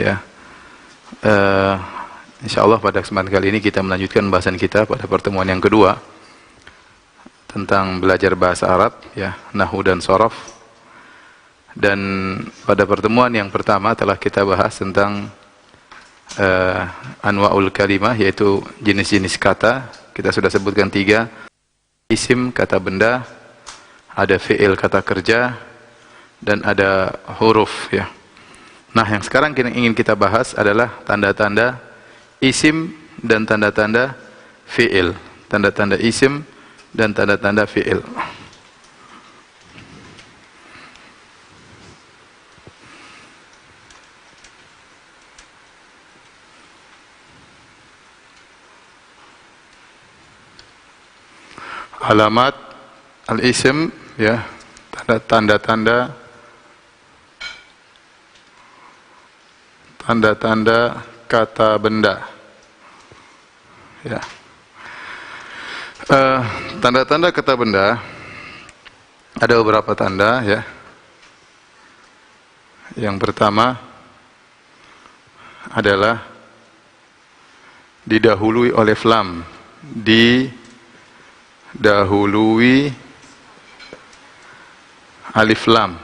ya. Insyaallah pada kesempatan kali ini kita melanjutkan bahasan kita pada pertemuan yang kedua tentang belajar bahasa Arab, ya, nahwu dan shoraf. Dan pada pertemuan yang pertama telah kita bahas tentang anwa'ul kalimah, yaitu jenis-jenis kata. Kita sudah sebutkan 3: isim, kata benda, ada fi'il, kata kerja, dan ada huruf, ya. Nah, yang sekarang ingin kita bahas adalah tanda-tanda isim dan tanda-tanda fi'il. Tanda-tanda isim dan tanda-tanda fi'il. Alamat al-isim, ya, tanda-tanda kata benda, ya. Tanda-tanda kata benda ada beberapa tanda, ya. Yang pertama adalah didahului oleh lam, didahului alif lam.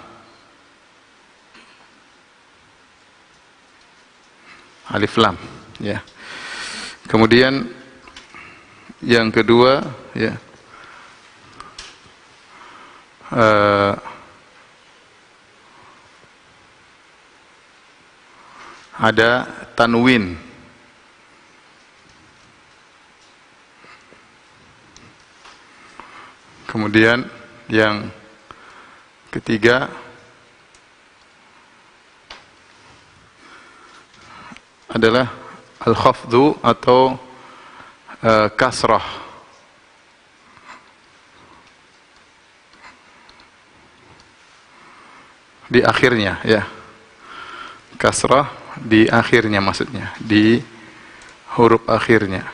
Alif lam, ya. Kemudian yang kedua, ya, ada tanwin. Kemudian yang ketiga adalah al-khafdu atau kasrah. Di akhirnya, ya. Kasrah di akhirnya, maksudnya di huruf akhirnya.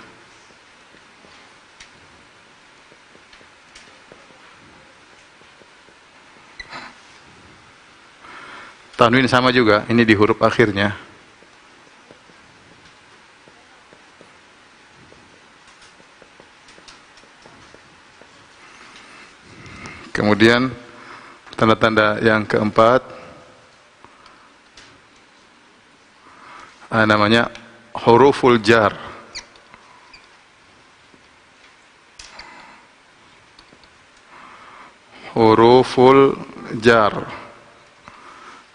Tanwin sama juga, ini di huruf akhirnya. Kemudian tanda-tanda yang keempat namanya huruful jar. Huruful jar.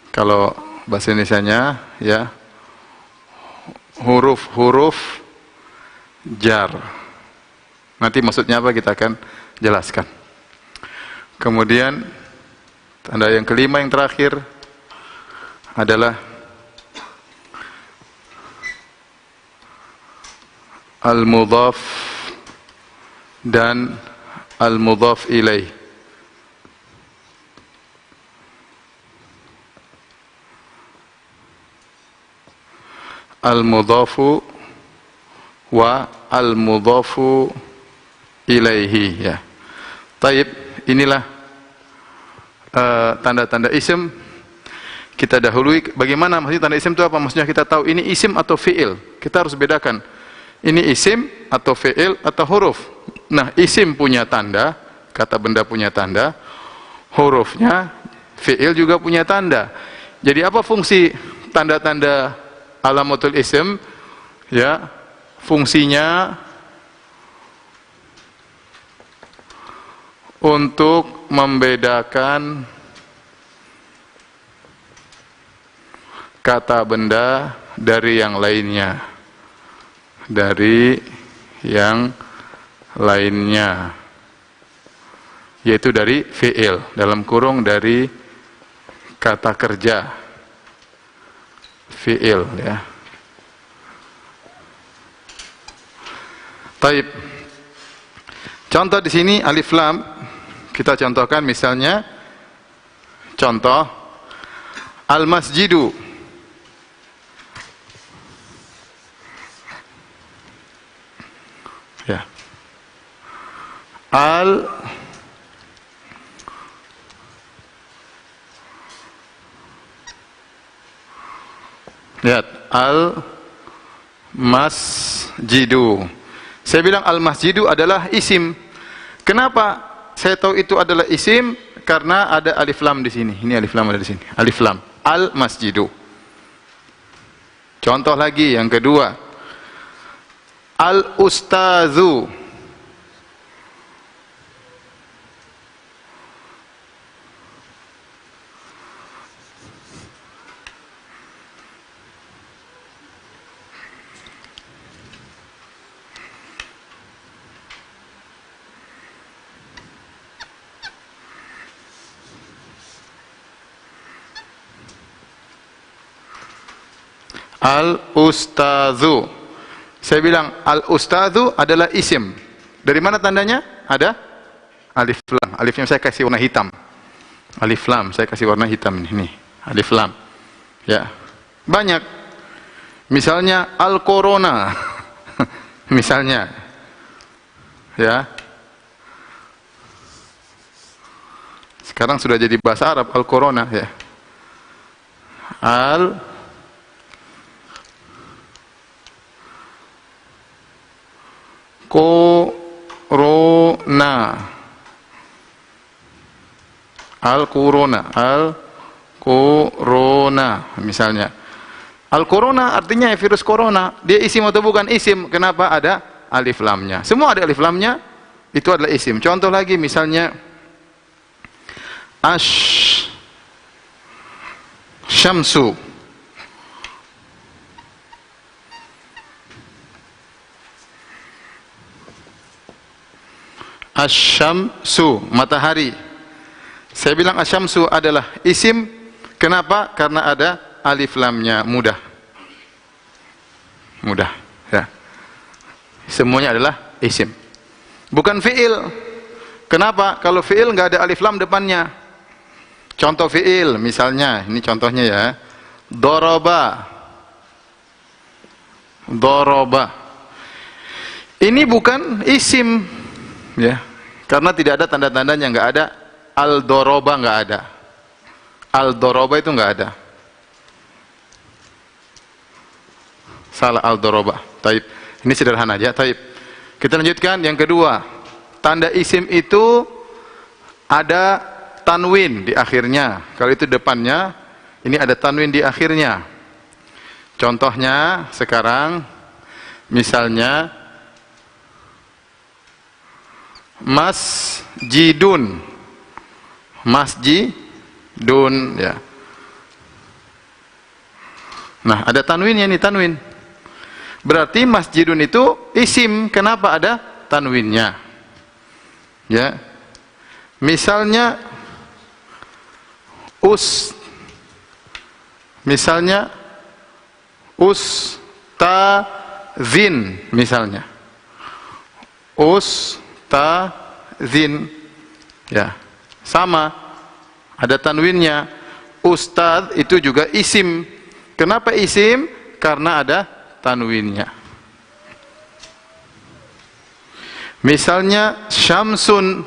Kalau bahasa Indonesianya, ya, huruf-huruf jar. Nanti maksudnya apa kita akan jelaskan. Kemudian tanda yang kelima, yang terakhir adalah al-mudhaf dan al-mudhaf ilaih. Al-mudhafu wa al-mudhafu ilaihi, ya. Taib. Inilah tanda-tanda isim. Kita dahului bagaimana maksudnya tanda isim itu apa? Maksudnya kita tahu ini isim atau fi'il. Kita harus bedakan. Ini isim atau fi'il atau huruf. Nah, isim punya tanda, kata benda punya tanda, hurufnya, fi'il juga punya tanda. Jadi apa fungsi tanda-tanda alamatul isim? Ya, fungsinya untuk membedakan kata benda dari yang lainnya. Yaitu dari fi'il, dalam kurung dari kata kerja. Fi'il, ya. Taib. Contoh di sini alif lam. Kita contohkan misalnya, contoh al-masjidu. Ya. Lihat, al-masjidu. Saya bilang al-masjidu adalah isim. Kenapa saya tahu itu adalah isim? Karena ada alif lam di sini. Ini alif lam ada di sini. Alif lam. Al-masjidu. Contoh lagi yang kedua. Al-ustazu. Al-ustazu. Saya bilang al-ustazu adalah isim. Dari mana tandanya? Ada alif lam. Alifnya saya kasih warna hitam. Alif lam saya kasih warna hitam ini. Alif lam. Ya. Banyak. Misalnya al-corona. Misalnya. Ya. Sekarang sudah jadi bahasa Arab al-corona ya. Corona. Al-corona misalnya. Al-corona artinya virus corona. Dia isim atau bukan isim? Kenapa ada alif lamnya? Semua ada alif lamnya. Itu adalah isim. Contoh lagi misalnya syamsu. Asyamsu, matahari. Saya bilang asyamsu adalah isim. Kenapa? Karena ada alif lamnya. Mudah ya. Semuanya adalah isim, bukan fi'il. Kenapa? Kalau fi'il nggak ada alif lam depannya. Contoh fi'il misalnya, ini contohnya ya. Doroba. Ini bukan isim ya, karena tidak ada tanda-tandanya. Nggak ada al-doroba, nggak ada al-doroba, itu nggak ada. Salah al-doroba. Taib. Ini sederhana aja. Taib. Kita lanjutkan yang kedua. Tanda isim itu ada tanwin di akhirnya. Kalau itu depannya, ini ada tanwin di akhirnya. Contohnya sekarang misalnya masjidun ya. Nah, ada tanwinnya nih, tanwin. Berarti masjidun itu isim. Kenapa ada tanwinnya? Ya. Misalnya ustazin misalnya. Ustazin ya, sama ada tanwinnya. Ustaz itu juga isim. Kenapa isim? Karena ada tanwinnya. Misalnya syamsun.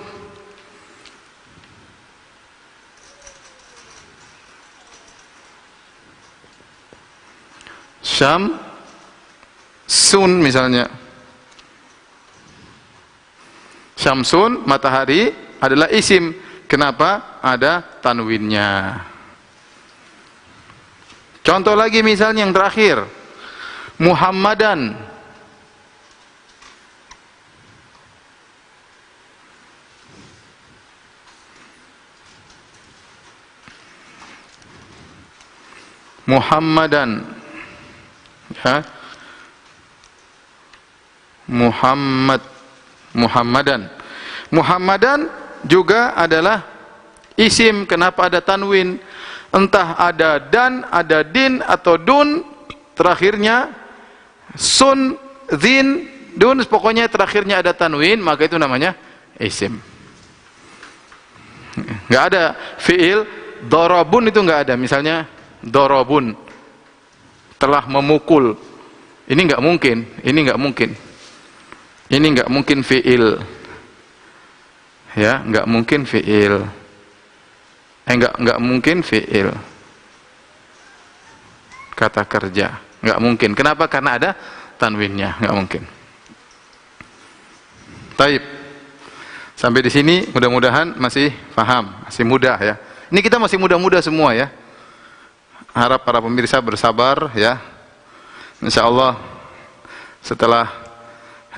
Syamsun misalnya. Syamsun, matahari, adalah isim. Kenapa? Ada tanwinnya. Contoh lagi misalnya yang terakhir. Muhammadan. Ya. Muhammadan juga adalah isim. Kenapa ada tanwin? Entah ada dan, ada din atau dun, terakhirnya sun, zin, dun, pokoknya terakhirnya ada tanwin, maka itu namanya isim. Nggak ada fiil dorobun, itu nggak ada. Misalnya dorobun, telah memukul. Ini nggak mungkin. Ini nggak mungkin fiil. Ya, nggak mungkin fiil. Nggak mungkin fiil. kata kerja. Nggak mungkin. Kenapa? Karena ada tanwinnya. Nggak mungkin. Taib. Sampai di sini mudah-mudahan masih paham, masih mudah ya. Ini kita masih muda-muda semua ya. Harap para pemirsa bersabar ya. Insya Allah setelah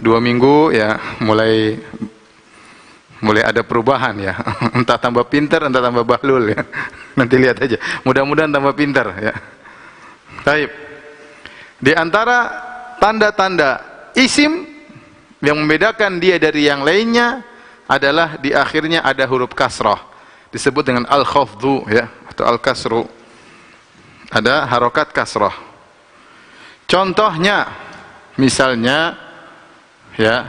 2 minggu ya mulai ada perubahan ya. Entah tambah pintar, entah tambah bahlul ya. Nanti lihat aja. Mudah-mudahan tambah pintar ya. Taib. Di antara tanda-tanda isim yang membedakan dia dari yang lainnya adalah di akhirnya ada huruf kasrah. Disebut dengan al-khafdhu ya atau al-kasru. Ada harokat kasrah. Contohnya misalnya ya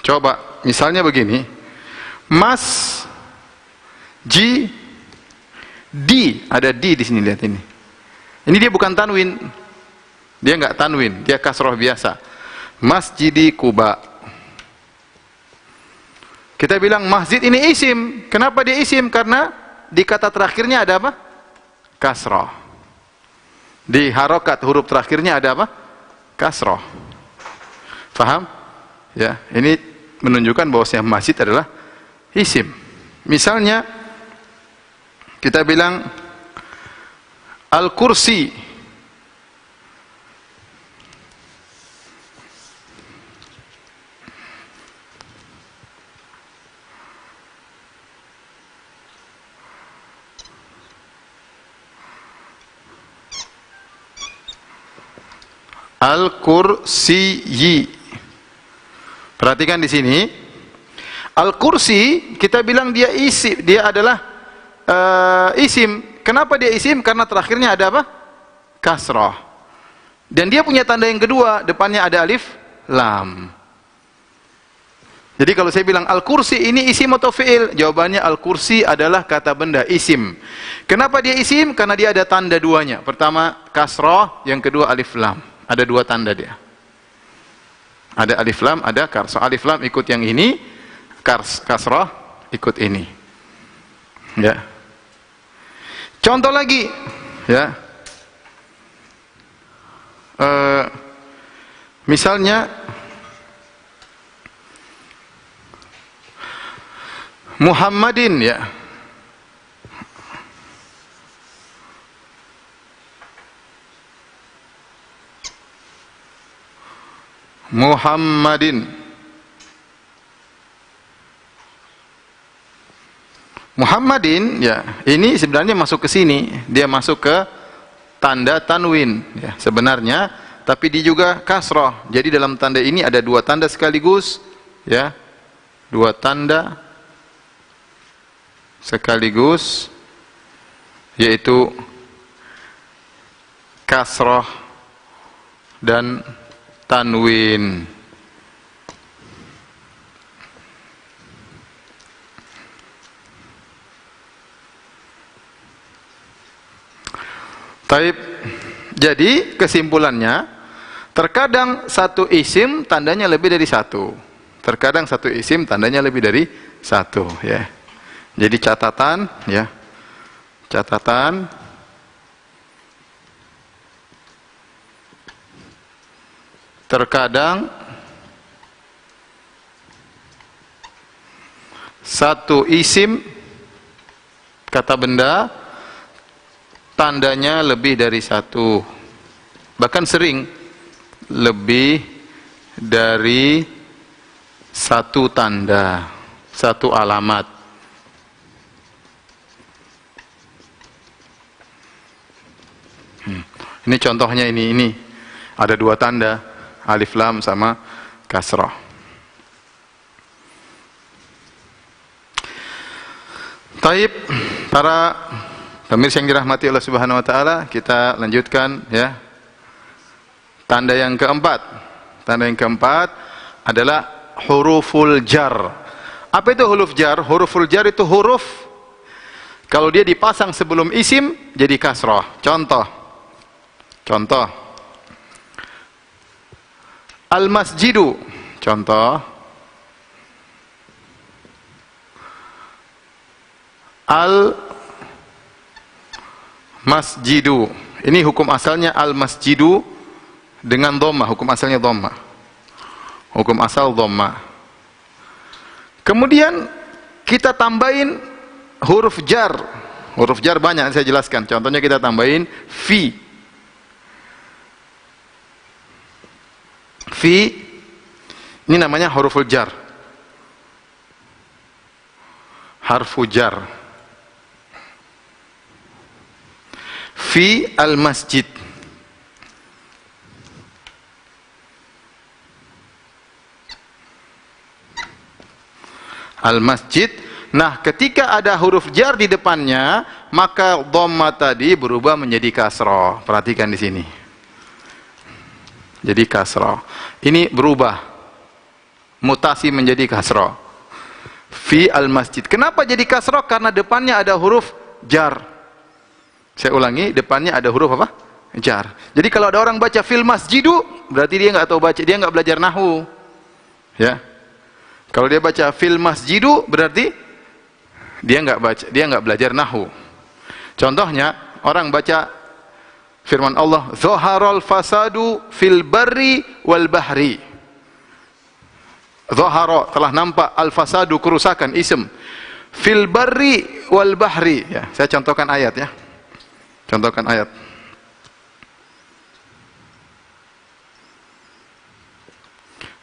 coba misalnya begini, mas ji di, ada di sini, lihat ini. Ini dia bukan tanwin. Dia enggak tanwin, dia kasroh biasa. Masjidi Kuba. Kita bilang masjid ini isim. Kenapa dia isim? Karena di kata terakhirnya ada apa? Kasroh. Di harokat huruf terakhirnya ada apa? Kasroh. Faham? Ya, ini menunjukkan bahwasanya masjid adalah isim. Misalnya kita bilang al-kursi. Al-kursiyi. Perhatikan di sini. Al-kursi kita bilang dia isim, dia adalah isim. Kenapa dia isim? Karena terakhirnya ada apa? Kasrah. Dan dia punya tanda yang kedua, depannya ada alif lam. Jadi kalau saya bilang al-kursi ini isim atau fi'il? Jawabannya al-kursi adalah kata benda, isim. Kenapa dia isim? Karena dia ada tanda duanya. Pertama kasrah, yang kedua alif lam. Ada 2 tanda dia. Ada alif lam, ada kasrah. Alif lam ikut yang ini, kasrah ikut ini. Ya. Contoh lagi, ya. Misalnya Muhammadin ya. Muhammadin. Muhammadin ya, ini sebenarnya masuk ke sini, dia masuk ke tanda tanwin ya sebenarnya, tapi dia juga kasrah. Jadi dalam tanda ini ada 2 tanda sekaligus ya. 2 tanda sekaligus yaitu kasrah dan tanwin. Taib. Jadi kesimpulannya, terkadang satu isim tandanya lebih dari 1. Terkadang satu isim tandanya lebih dari 1 ya. Jadi catatan ya. Catatan terkadang satu isim kata benda tandanya lebih dari 1, bahkan sering lebih dari 1 tanda, 1 alamat. Ini contohnya ini ada 2 tanda, alif lam sama kasrah. Taib, para pemirsa yang dirahmati Allah Subhanahu wa taala, kita lanjutkan ya. Tanda yang keempat. Tanda yang keempat adalah huruful jar. Apa itu huruf jar? Huruful jar itu huruf Kalau dia dipasang sebelum isim jadi kasrah. Contoh. Al-masjidu. Contoh. Al-masjidu. Ini hukum asalnya al-masjidu dengan dhammah, hukum asalnya dhammah. Hukum asal dhammah. Kemudian kita tambahin huruf jar. Huruf jar banyak, saya jelaskan. Contohnya kita tambahin fi. Fi ini namanya huruful jar. Harfu jar. Fi al-masjid. Al-masjid. Nah, ketika ada huruf jar di depannya, maka dhamma tadi berubah menjadi kasrah. Perhatikan di sini. Jadi kasrah. Ini berubah. Mutasi menjadi kasrah. Fi al-masjid. Kenapa jadi kasrah? Karena depannya ada huruf jar. Saya ulangi, depannya ada huruf apa? Jar. Jadi kalau ada orang baca fil masjidu, berarti dia nggak tahu baca, dia nggak belajar nahwu. Ya. Kalau dia baca fil masjidu, berarti dia nggak belajar nahwu. Contohnya, orang baca firman Allah, "Zaharal fasadu fil barri wal bahri." Zahara, telah nampak, al-fasadu, kerusakan, isim. Fil barri wal bahri. Ya, saya contohkan ayat ya. Contohkan ayat.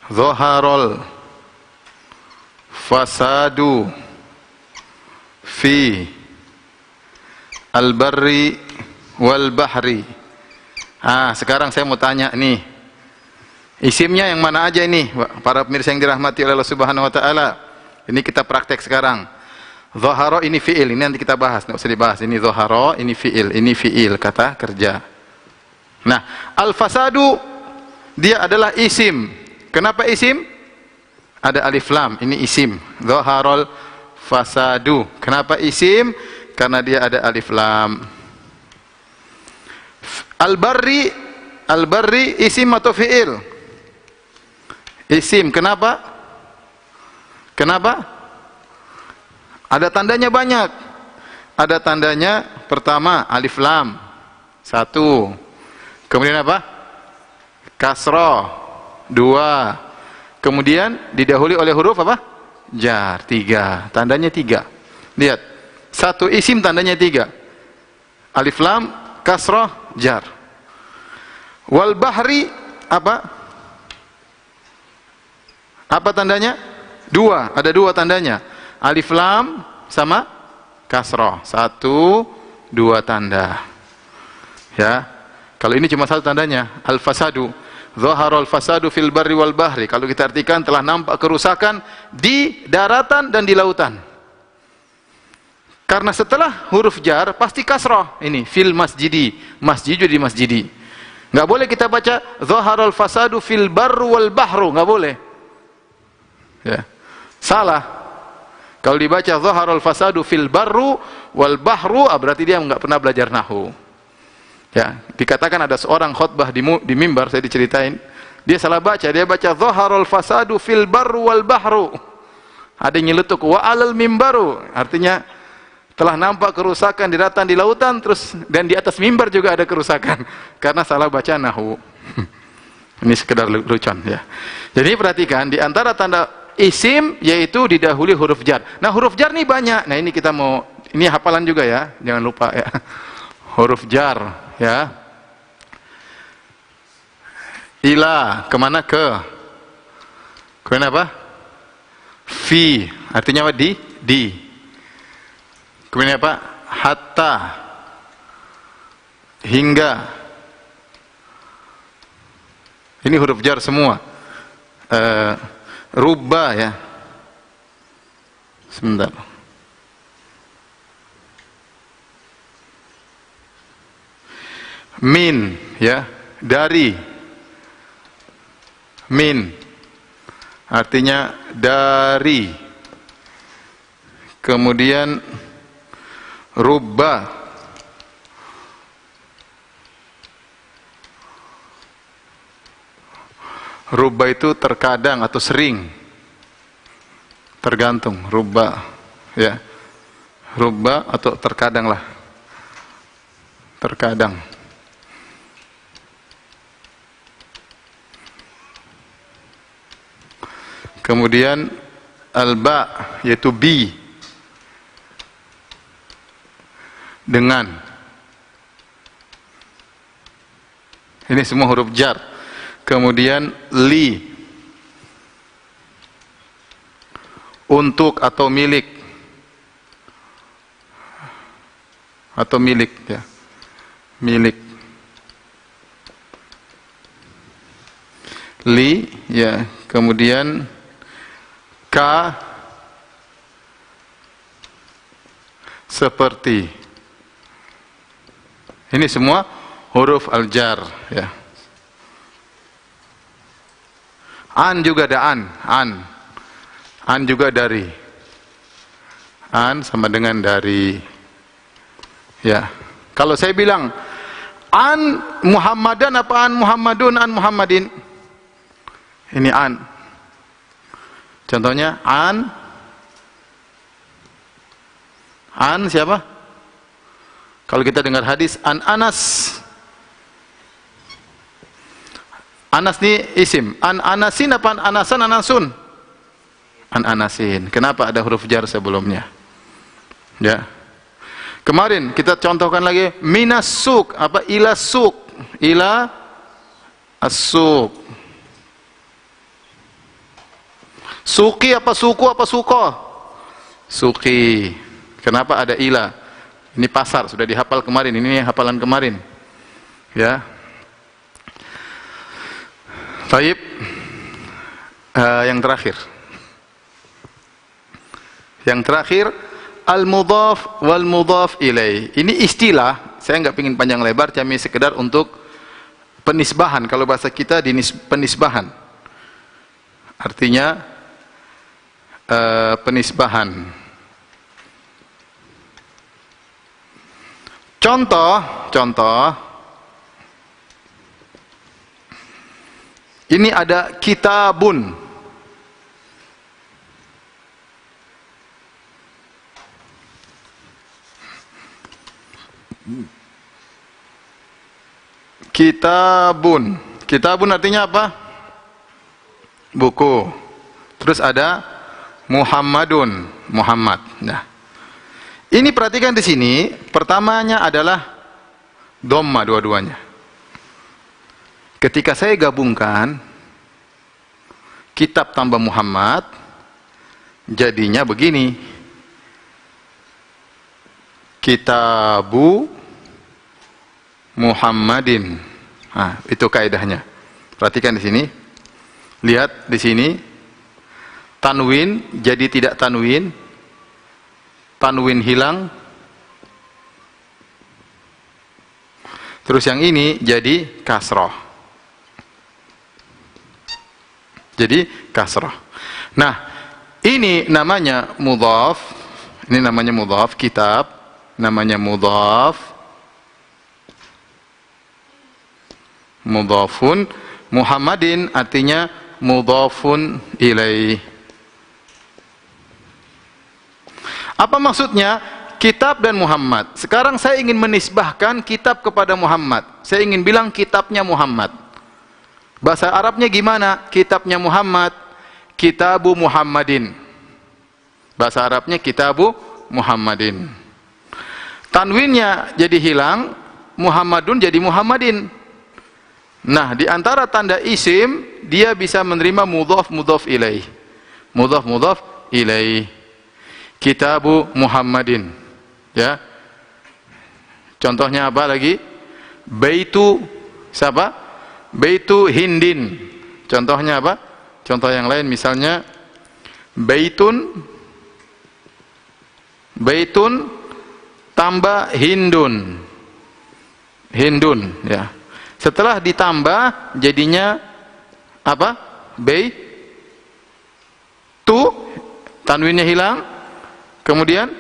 Zaharal fasadu fi al-barri wal bahri. Sekarang saya mau tanya nih. Isimnya yang mana aja ini, para pemirsa yang dirahmati oleh Allah Subhanahu wa taala. Ini kita praktek sekarang. Zahara ini fi'il, ini nanti kita bahas, enggak usah dibahas. Ini zahara, ini fi'il, kata kerja. Nah, al-fasadu dia adalah isim. Kenapa isim? Ada alif lam, ini isim. Zaharal fasadu. Kenapa isim? Karena dia ada alif lam. Al-barri isim atau fi'il? Isim. Kenapa? Kenapa? Ada tandanya banyak. Ada tandanya, pertama alif lam, 1. Kemudian apa? Kasrah, 2. Kemudian didahului oleh huruf apa? Jar, 3. Tandanya 3. Lihat, satu isim tandanya 3. Alif lam, kasrah, jar. Wal bahri apa? Apa tandanya? 2. Ada 2 tandanya. Alif lam sama kasrah. 1, 2 tanda. Ya. Kalau ini cuma 1 tandanya, al-fasadu. Zaharal fasadu fil barri wal bahri. Kalau kita artikan, telah nampak kerusakan di daratan dan di lautan. Karena setelah huruf jar pasti kasrah. Ini fil masjidi. Masjid jadi masjidi. Enggak boleh kita baca zaharal fasadu fil barru wal bahru, enggak boleh. Ya. Salah. Kalau dibaca zaharal fasadu fil barru wal bahru, berarti dia enggak pernah belajar nahwu. Ya, dikatakan ada seorang khutbah di mimbar, saya diceritain, dia salah baca, dia baca zaharal fasadu fil barru wal bahru. Ada yang nyeletuk wa alal mimbaru, artinya telah nampak kerusakan di daratan, di lautan, terus dan di atas mimbar juga ada kerusakan karena salah baca nahwu. Ini sekedar lucuan ya. Jadi perhatikan, di antara tanda isim yaitu didahului huruf jar. Nah, huruf jar nih banyak. Nah, ini kita mau, ini hafalan juga ya, jangan lupa ya. Huruf jar ya. Ila, kemana? Ke. Kemudian apa? Fi, artinya apa? Di. Kemudian apa? Hatta, hingga. Ini huruf jar semua. Rubba ya. Sebentar. Min ya, dari. Min artinya dari. Kemudian Rubba. Rubba itu terkadang atau sering. Tergantung, rubba. Ya. Rubba atau terkadang lah. Terkadang. Kemudian alba yaitu bi, dengan. Ini semua huruf jar. Kemudian li, untuk atau milik. Atau milik ya. Milik. Li ya, kemudian ka, seperti. Ini semua huruf al-jar ya. An juga ada an. An juga dari. An sama dengan dari. Ya. Kalau saya bilang an Muhammadan apa an Muhammadun, an Muhammadin? Ini an. Contohnya an siapa? Kalau kita dengar hadis an Anas. Anas ini isim. An Anasin apa an Anasan, Anasun? An Anasin. Kenapa ada huruf jar sebelumnya? Ya. Kemarin kita contohkan lagi minas suk apa ila suk, ila as-suk. Suki apa suku apa suko? Suki. Kenapa ada ila? Ini pasar, sudah dihafal kemarin. Ini hafalan kemarin. Ya. Baik. Yang terakhir. Yang terakhir al-mudhaf wal mudhaf ilaih. Ini istilah, saya enggak ingin panjang lebar, cuma sekedar untuk penisbahan. Kalau bahasa kita penisbahan. Artinya penisbahan. Contoh. Ini ada kitabun. Kitabun artinya apa? Buku. Terus ada Muhammadun, Muhammad. Nah, ini perhatikan di sini. Pertamanya adalah dhamma dua-duanya. Ketika saya gabungkan kitab tambah Muhammad, jadinya begini. Kitabu Muhammadin. Nah, itu kaidahnya. Perhatikan di sini. Lihat di sini. Tanwin jadi tidak tanwin. Tanwin hilang. Terus yang ini jadi kasroh. Jadi kasroh. Nah, ini namanya mudhaf. Ini namanya mudhaf. Kitab namanya mudhaf. Mudhafun. Muhammadin artinya mudhafun ilaih. Apa maksudnya? Kitab dan Muhammad. Sekarang saya ingin menisbahkan kitab kepada Muhammad. Saya ingin bilang kitabnya Muhammad. Bahasa Arabnya gimana? Kitabnya Muhammad. Kitabu Muhammadin. Bahasa Arabnya kitabu Muhammadin. Tanwinnya jadi hilang. Muhammadun jadi Muhammadin. Nah, di antara tanda isim, dia bisa menerima mudhaf ilaih. Mudhaf ilaih. Kitabu Muhammadin. Ya. Contohnya apa lagi? Baitu siapa? Baitu Hindin. Contohnya apa? Contoh yang lain misalnya baitun tambah Hindun. Hindun, ya. Setelah ditambah jadinya apa? Tu, tanwinnya hilang. Kemudian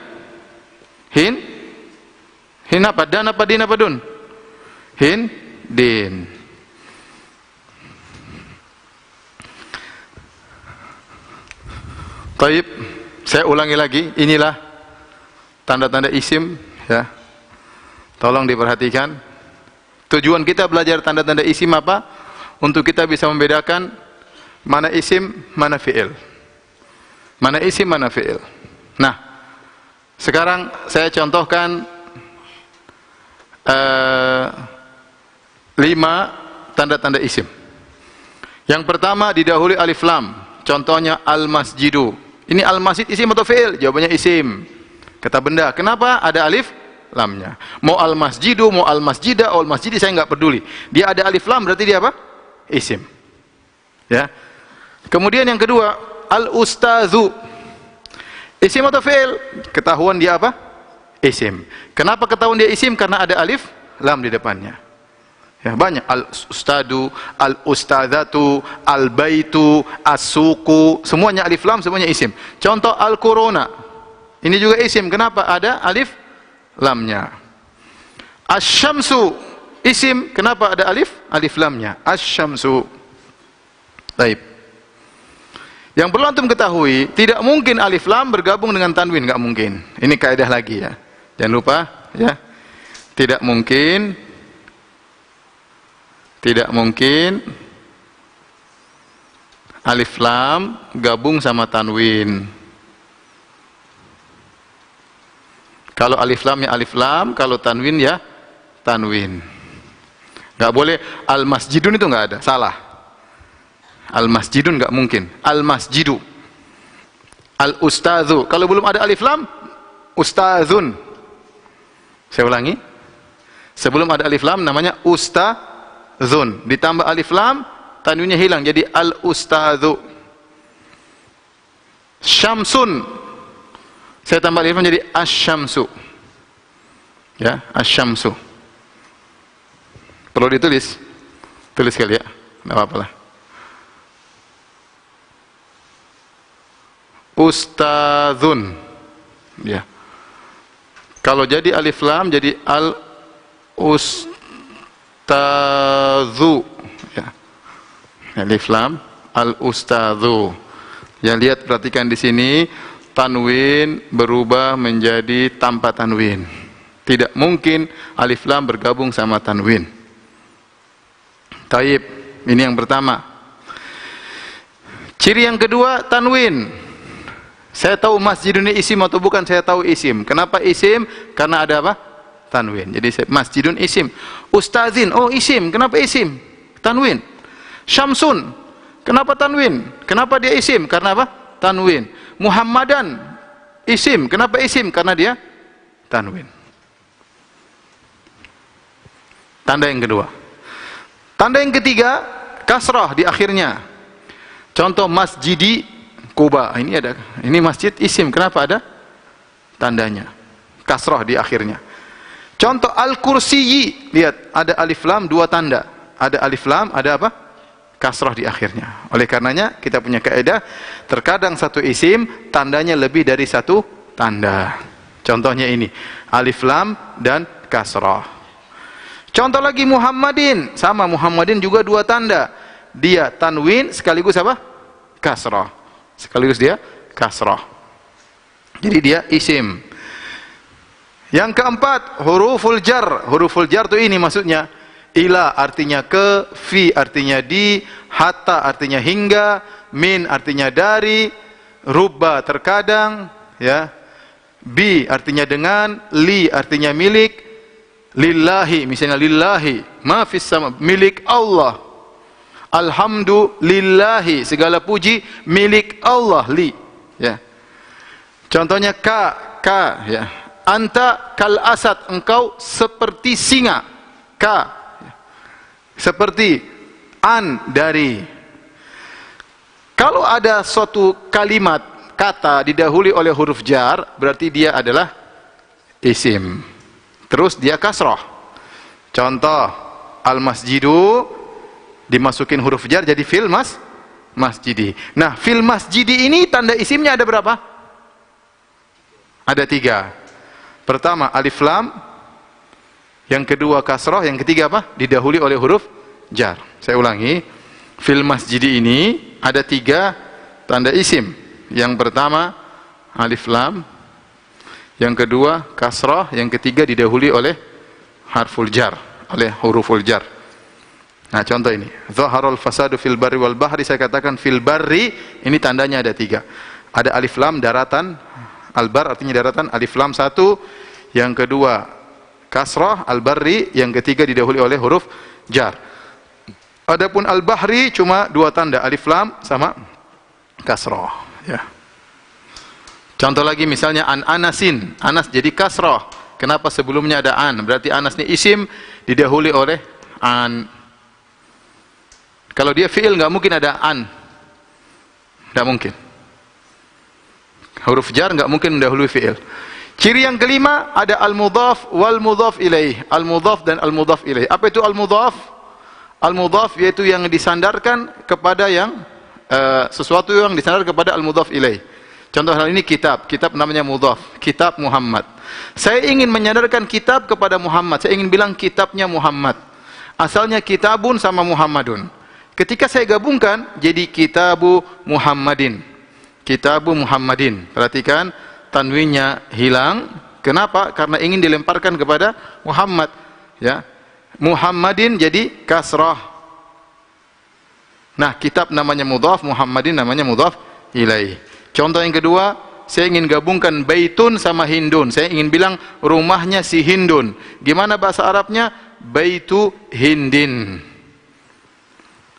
Hin apa? Dan apa din apa dun? Hin, din. Taib, saya ulangi lagi, inilah tanda-tanda isim, ya. Tolong diperhatikan. Tujuan kita belajar tanda-tanda isim apa? Untuk kita bisa membedakan mana isim, mana fi'il. Mana isim, mana fi'il. Nah, sekarang saya contohkan 5 tanda-tanda isim. Yang pertama didahului alif lam. Contohnya al-masjidu. Ini al-masjid isim atau fi'il? Jawabannya isim. Kata benda. Kenapa ada alif lamnya? Mau al-masjidu, mau al-masjida, mau al-masjidi, saya nggak peduli. Dia ada alif lam berarti dia apa? Isim. Ya. Kemudian yang kedua, al-ustazu. Isim atau fi'il? Ketahuan dia apa? Isim. Kenapa ketahuan dia isim? Karena ada alif lam di depannya. Ya, banyak al-ustadu, al-ustadzatu, al-baitu, as-suku, semuanya alif lam, semuanya isim. Contoh al-corona. Ini juga isim. Kenapa? Ada alif lamnya. Asy-syamsu isim. Kenapa ada alif lamnya? Asy-syamsu. Baik. Yang perlu antum ketahui, tidak mungkin alif lam bergabung dengan tanwin, enggak mungkin. Ini kaidah lagi ya. Jangan lupa ya. Tidak mungkin alif lam gabung sama tanwin. Kalau alif lamnya alif lam, kalau tanwin ya tanwin. Enggak boleh al-masjidun, itu enggak ada, salah. Al-masjidun enggak mungkin. Al-masjidu. Al-ustazu. Kalau belum ada alif lam, ustazun. Saya ulangi. Sebelum ada alif lam namanya ustazun. Ditambah alif lam, tanwinnya hilang jadi al-ustazu. Syamsun. Saya tambah alif lam jadi asy-syamsu. Ya, asy-syamsu. Perlu ditulis. Tulis kali ya. Enggak apa-apa lah. Ustazun. Ya. Kalau jadi alif lam jadi al ustazu. Ya. Alif lam al ustazu. Yang lihat, perhatikan di sini tanwin berubah menjadi tanpa tanwin. Tidak mungkin alif lam bergabung sama tanwin. Taib. Ini yang pertama. Ciri yang kedua, tanwin. Saya tahu masjid ini isim atau bukan, saya tahu isim. Kenapa isim? Karena ada apa? Tanwin. Jadi masjidun isim. Ustazin, oh isim. Kenapa isim? Tanwin. Syamsun. Kenapa tanwin? Kenapa dia isim? Karena apa? Tanwin. Muhammadan isim. Kenapa isim? Karena dia tanwin. Tanda yang kedua. Tanda yang ketiga, kasrah di akhirnya. Contoh masjidi Kuba, ini masjid isim. Kenapa ada tandanya? Kasrah di akhirnya. Contoh al-kursiyyi, lihat ada alif lam, 2 tanda. Ada alif lam, ada apa? Kasrah di akhirnya. Oleh karenanya kita punya kaidah, terkadang satu isim tandanya lebih dari 1 tanda. Contohnya ini, alif lam dan kasrah. Contoh lagi Muhammadin, sama Muhammadin juga 2 tanda. Dia tanwin sekaligus apa? Kasrah. Sekaligus dia kasrah. Jadi dia isim. Yang keempat, huruful jar. Huruful jar itu ini maksudnya. Ila artinya ke, fi artinya di, hatta artinya hingga, min artinya dari, rubba terkadang, ya. Bi artinya dengan, li artinya milik, lillahi misalnya lillahi, ma fis sama milik Allah. Alhamdulillahi, segala puji milik Allah, li. Ya. Contohnya ka, ya. Anta kal asad, engkau seperti singa. Ka. Seperti an, dari. Kalau ada suatu kalimat, kata didahului oleh huruf jar, berarti dia adalah isim. Terus dia kasrah. Contoh, al-masjidu dimasukin huruf jar jadi fil masjidi. Nah, fil masjidi ini tanda isimnya ada berapa? Ada 3. Pertama alif lam, yang kedua kasrah, yang ketiga apa? Didahului oleh huruf jar. Saya ulangi, fil masjid ini ada 3 tanda isim. Yang pertama alif lam, yang kedua kasrah, yang ketiga didahului oleh harful jar, oleh huruful jar. Nah, contoh ini, zaharul fasadu fil barri wal bahri, saya katakan fil barri, ini tandanya ada 3. Ada alif lam daratan, al-bar artinya daratan, alif lam 1, yang kedua kasrah, al-barri, yang ketiga didahului oleh huruf jar. Adapun al-bahri cuma 2 tanda, alif lam sama kasrah, ya. Contoh lagi misalnya an anasin, Anas jadi kasrah. Kenapa sebelumnya ada an? Berarti Anas ini isim didahului oleh an. Kalau dia fi'il nggak mungkin ada an, nggak mungkin. Huruf jar nggak mungkin mendahului fi'il. Ciri yang kelima ada al-mudhaf wal mudhaf ilaih. Al-mudhaf dan al-mudhaf ilaih. Apa itu al-mudhaf? Al-mudhaf yaitu yang disandarkan kepada yang sesuatu yang disandar kepada al-mudhaf ilaih. Contoh hal ini kitab. Kitab namanya mudhaf. Kitab Muhammad. Saya ingin menyandarkan kitab kepada Muhammad. Saya ingin bilang kitabnya Muhammad. Asalnya kitabun sama Muhammadun. Ketika saya gabungkan jadi kitabu Muhammadin. Kitabu Muhammadin. Perhatikan tanwinnya hilang. Kenapa? Karena ingin dilemparkan kepada Muhammad. Ya. Muhammadin jadi kasrah. Nah, kitab namanya mudhaf, Muhammadin namanya mudhaf ilaih. Contoh yang kedua, saya ingin gabungkan baitun sama hindun. Saya ingin bilang rumahnya si Hindun. Gimana bahasa Arabnya? Baitu hindin.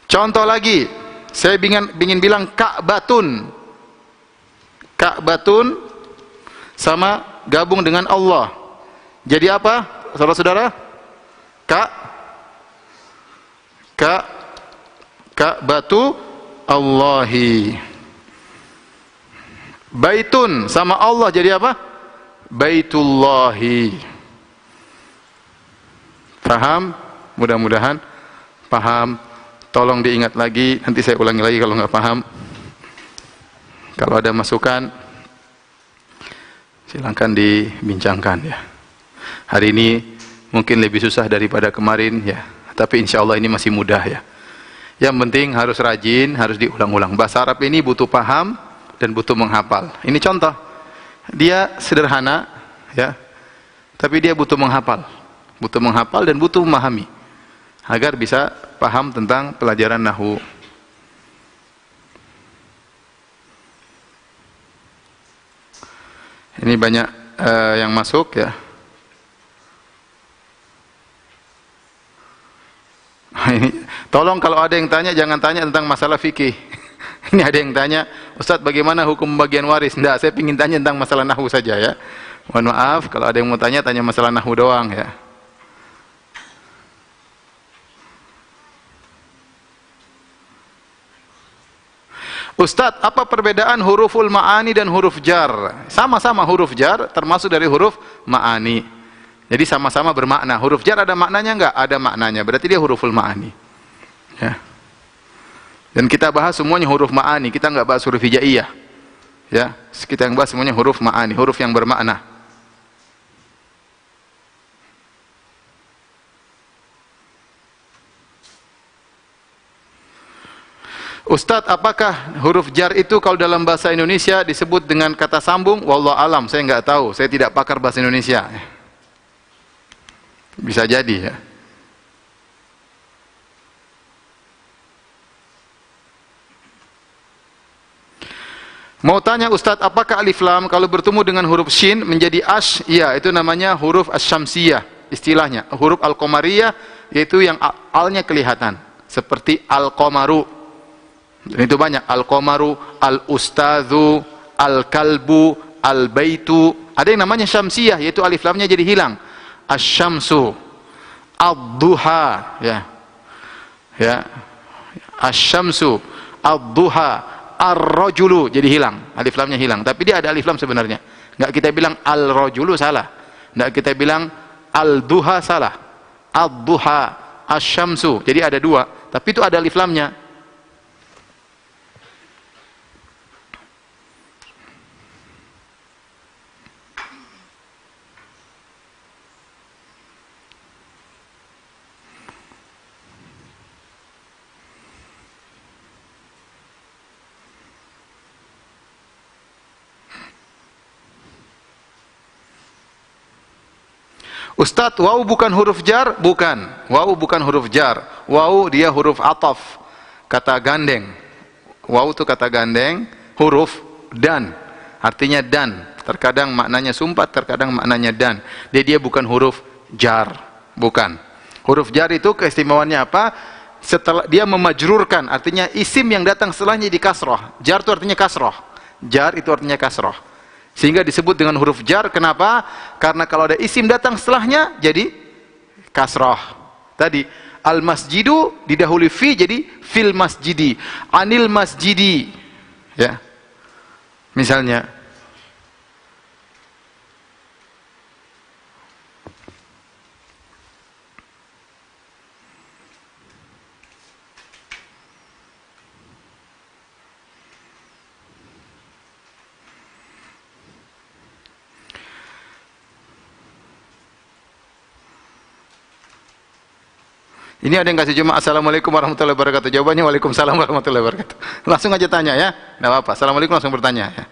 Contoh lagi, saya ingin bilang Ka'batun. Ka'batun sama gabung dengan Allah. Jadi apa, saudara-saudara? Ka'batu Allahi. Baitun sama Allah jadi apa? Baitullahi. Paham? Mudah-mudahan paham. Tolong diingat lagi, nanti saya ulangi lagi kalau nggak paham. Kalau ada masukan, silakan dibincangkan ya. Hari ini mungkin lebih susah daripada kemarin ya, tapi insya Allah ini masih mudah ya. Yang penting harus rajin, harus diulang-ulang. Bahasa Arab ini butuh paham dan butuh menghafal. Ini contoh, dia sederhana ya, tapi dia butuh menghafal dan butuh memahami agar bisa paham tentang pelajaran nahwu. Ini banyak yang masuk ya. Ini, tolong kalau ada yang tanya jangan tanya tentang masalah fikih. Ini ada yang tanya, Ustaz bagaimana hukum pembagian waris? Enggak, saya ingin tanya tentang masalah nahwu saja ya. Mohon maaf kalau ada yang mau tanya masalah nahwu doang ya. Ustadz, apa perbedaan huruful ma'ani dan huruf jar? Sama-sama huruf jar, termasuk dari huruf ma'ani. Jadi sama-sama bermakna. Huruf jar ada maknanya enggak? Ada maknanya. Berarti dia huruful ma'ani. Ya. Dan kita bahas semuanya huruf ma'ani. Kita enggak bahas huruf hijaiyah. Ya. Kita yang bahas semuanya huruf ma'ani, huruf yang bermakna. Ustadz, apakah huruf jar itu kalau dalam bahasa Indonesia disebut dengan kata sambung? Wallahu alam, saya nggak tahu. Saya tidak pakar bahasa Indonesia. Bisa jadi ya. Mau tanya Ustadz, apakah alif lam kalau bertemu dengan huruf shin menjadi ash? Iya, itu namanya huruf asyamsiyah. Istilahnya huruf al-qamariyah, yaitu yang alnya kelihatan, seperti al-qamaru. Dan itu banyak, al-qamaru, al-ustadzu, al-kalbu, al-baitu. Ada yang namanya syamsiyah, yaitu alif lamnya jadi hilang. Asy-syamsu, ad-duha, ya. Ya. Asy-syamsu, ad-duha, ar-rajulu jadi hilang, alif lamnya hilang. Tapi dia ada alif lam sebenarnya. Enggak kita bilang al-rajulu salah. Enggak kita bilang al-duha salah. Ad-duha, asy-syamsu. Jadi ada 2, tapi itu ada alif lamnya. Ustadz, waw bukan huruf jar? Bukan. Waw bukan huruf jar. Waw dia huruf ataf, kata gandeng. Waw itu kata gandeng, huruf dan, artinya dan. Terkadang maknanya sumpat, terkadang maknanya dan. Dia bukan huruf jar, bukan. Huruf jar itu keistimewaannya apa? Setelah dia memajrurkan, artinya isim yang datang setelahnya di kasroh. Jar itu artinya kasroh. Jar itu artinya kasroh. Sehingga disebut dengan huruf jar. Kenapa? Karena kalau ada isim datang setelahnya jadi kasroh. Tadi al masjidu didahului fi, jadi fil masjidi, anil masjidi, ya. Misalnya ini ada yang kasih cuma assalamualaikum warahmatullahi wabarakatuh. Jawabannya waalaikumsalam warahmatullahi wabarakatuh. Langsung aja tanya ya, tidak apa-apa. Assalamualaikum langsung bertanya ya.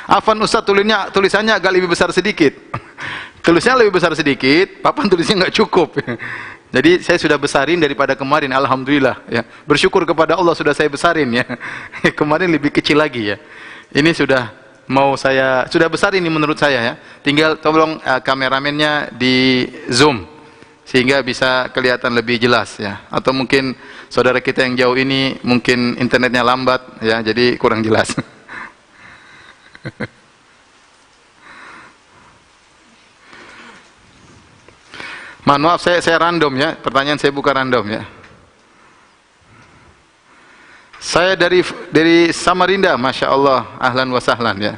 Afan Ustaz, tulisannya agak lebih besar sedikit. Tulisnya lebih besar sedikit, papan tulisnya nggak cukup. Jadi saya sudah besarin daripada kemarin, alhamdulillah ya. Bersyukur kepada Allah sudah saya besarin ya. Kemarin lebih kecil lagi ya. Ini sudah sudah besar ini menurut saya ya. Tinggal tolong kameramennya di zoom sehingga bisa kelihatan lebih jelas ya. Atau mungkin saudara kita yang jauh ini mungkin internetnya lambat ya, jadi kurang jelas. Mohon maaf, saya random ya, pertanyaan saya bukan random ya. Saya dari Samarinda, Masya Allah, ahlan wa sahlan ya.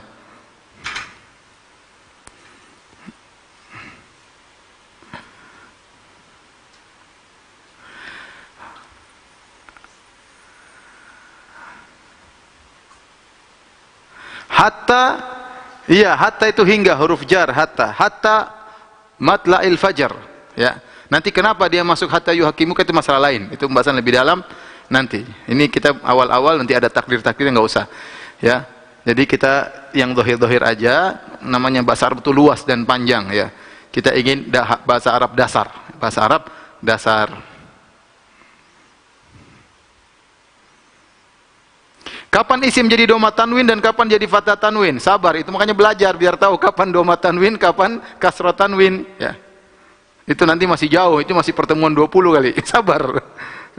Hatta, iya hatta itu hingga, huruf jar hatta matla'il fajar ya. Nanti kenapa dia masuk hatta yuhakimuka itu masalah lain, itu pembahasan lebih dalam nanti. Ini kita awal-awal, nanti ada takdir-takdir nggak usah ya. Jadi kita yang dohir-dohir aja, namanya bahasa Arab itu luas dan panjang ya. Kita ingin bahasa Arab dasar. Kapan isim jadi doma tanwin dan kapan jadi fathah tanwin? Sabar, itu makanya belajar biar tahu kapan doma tanwin, kapan kasrah tanwin ya. Itu nanti masih jauh, itu masih pertemuan 20 kali. Sabar.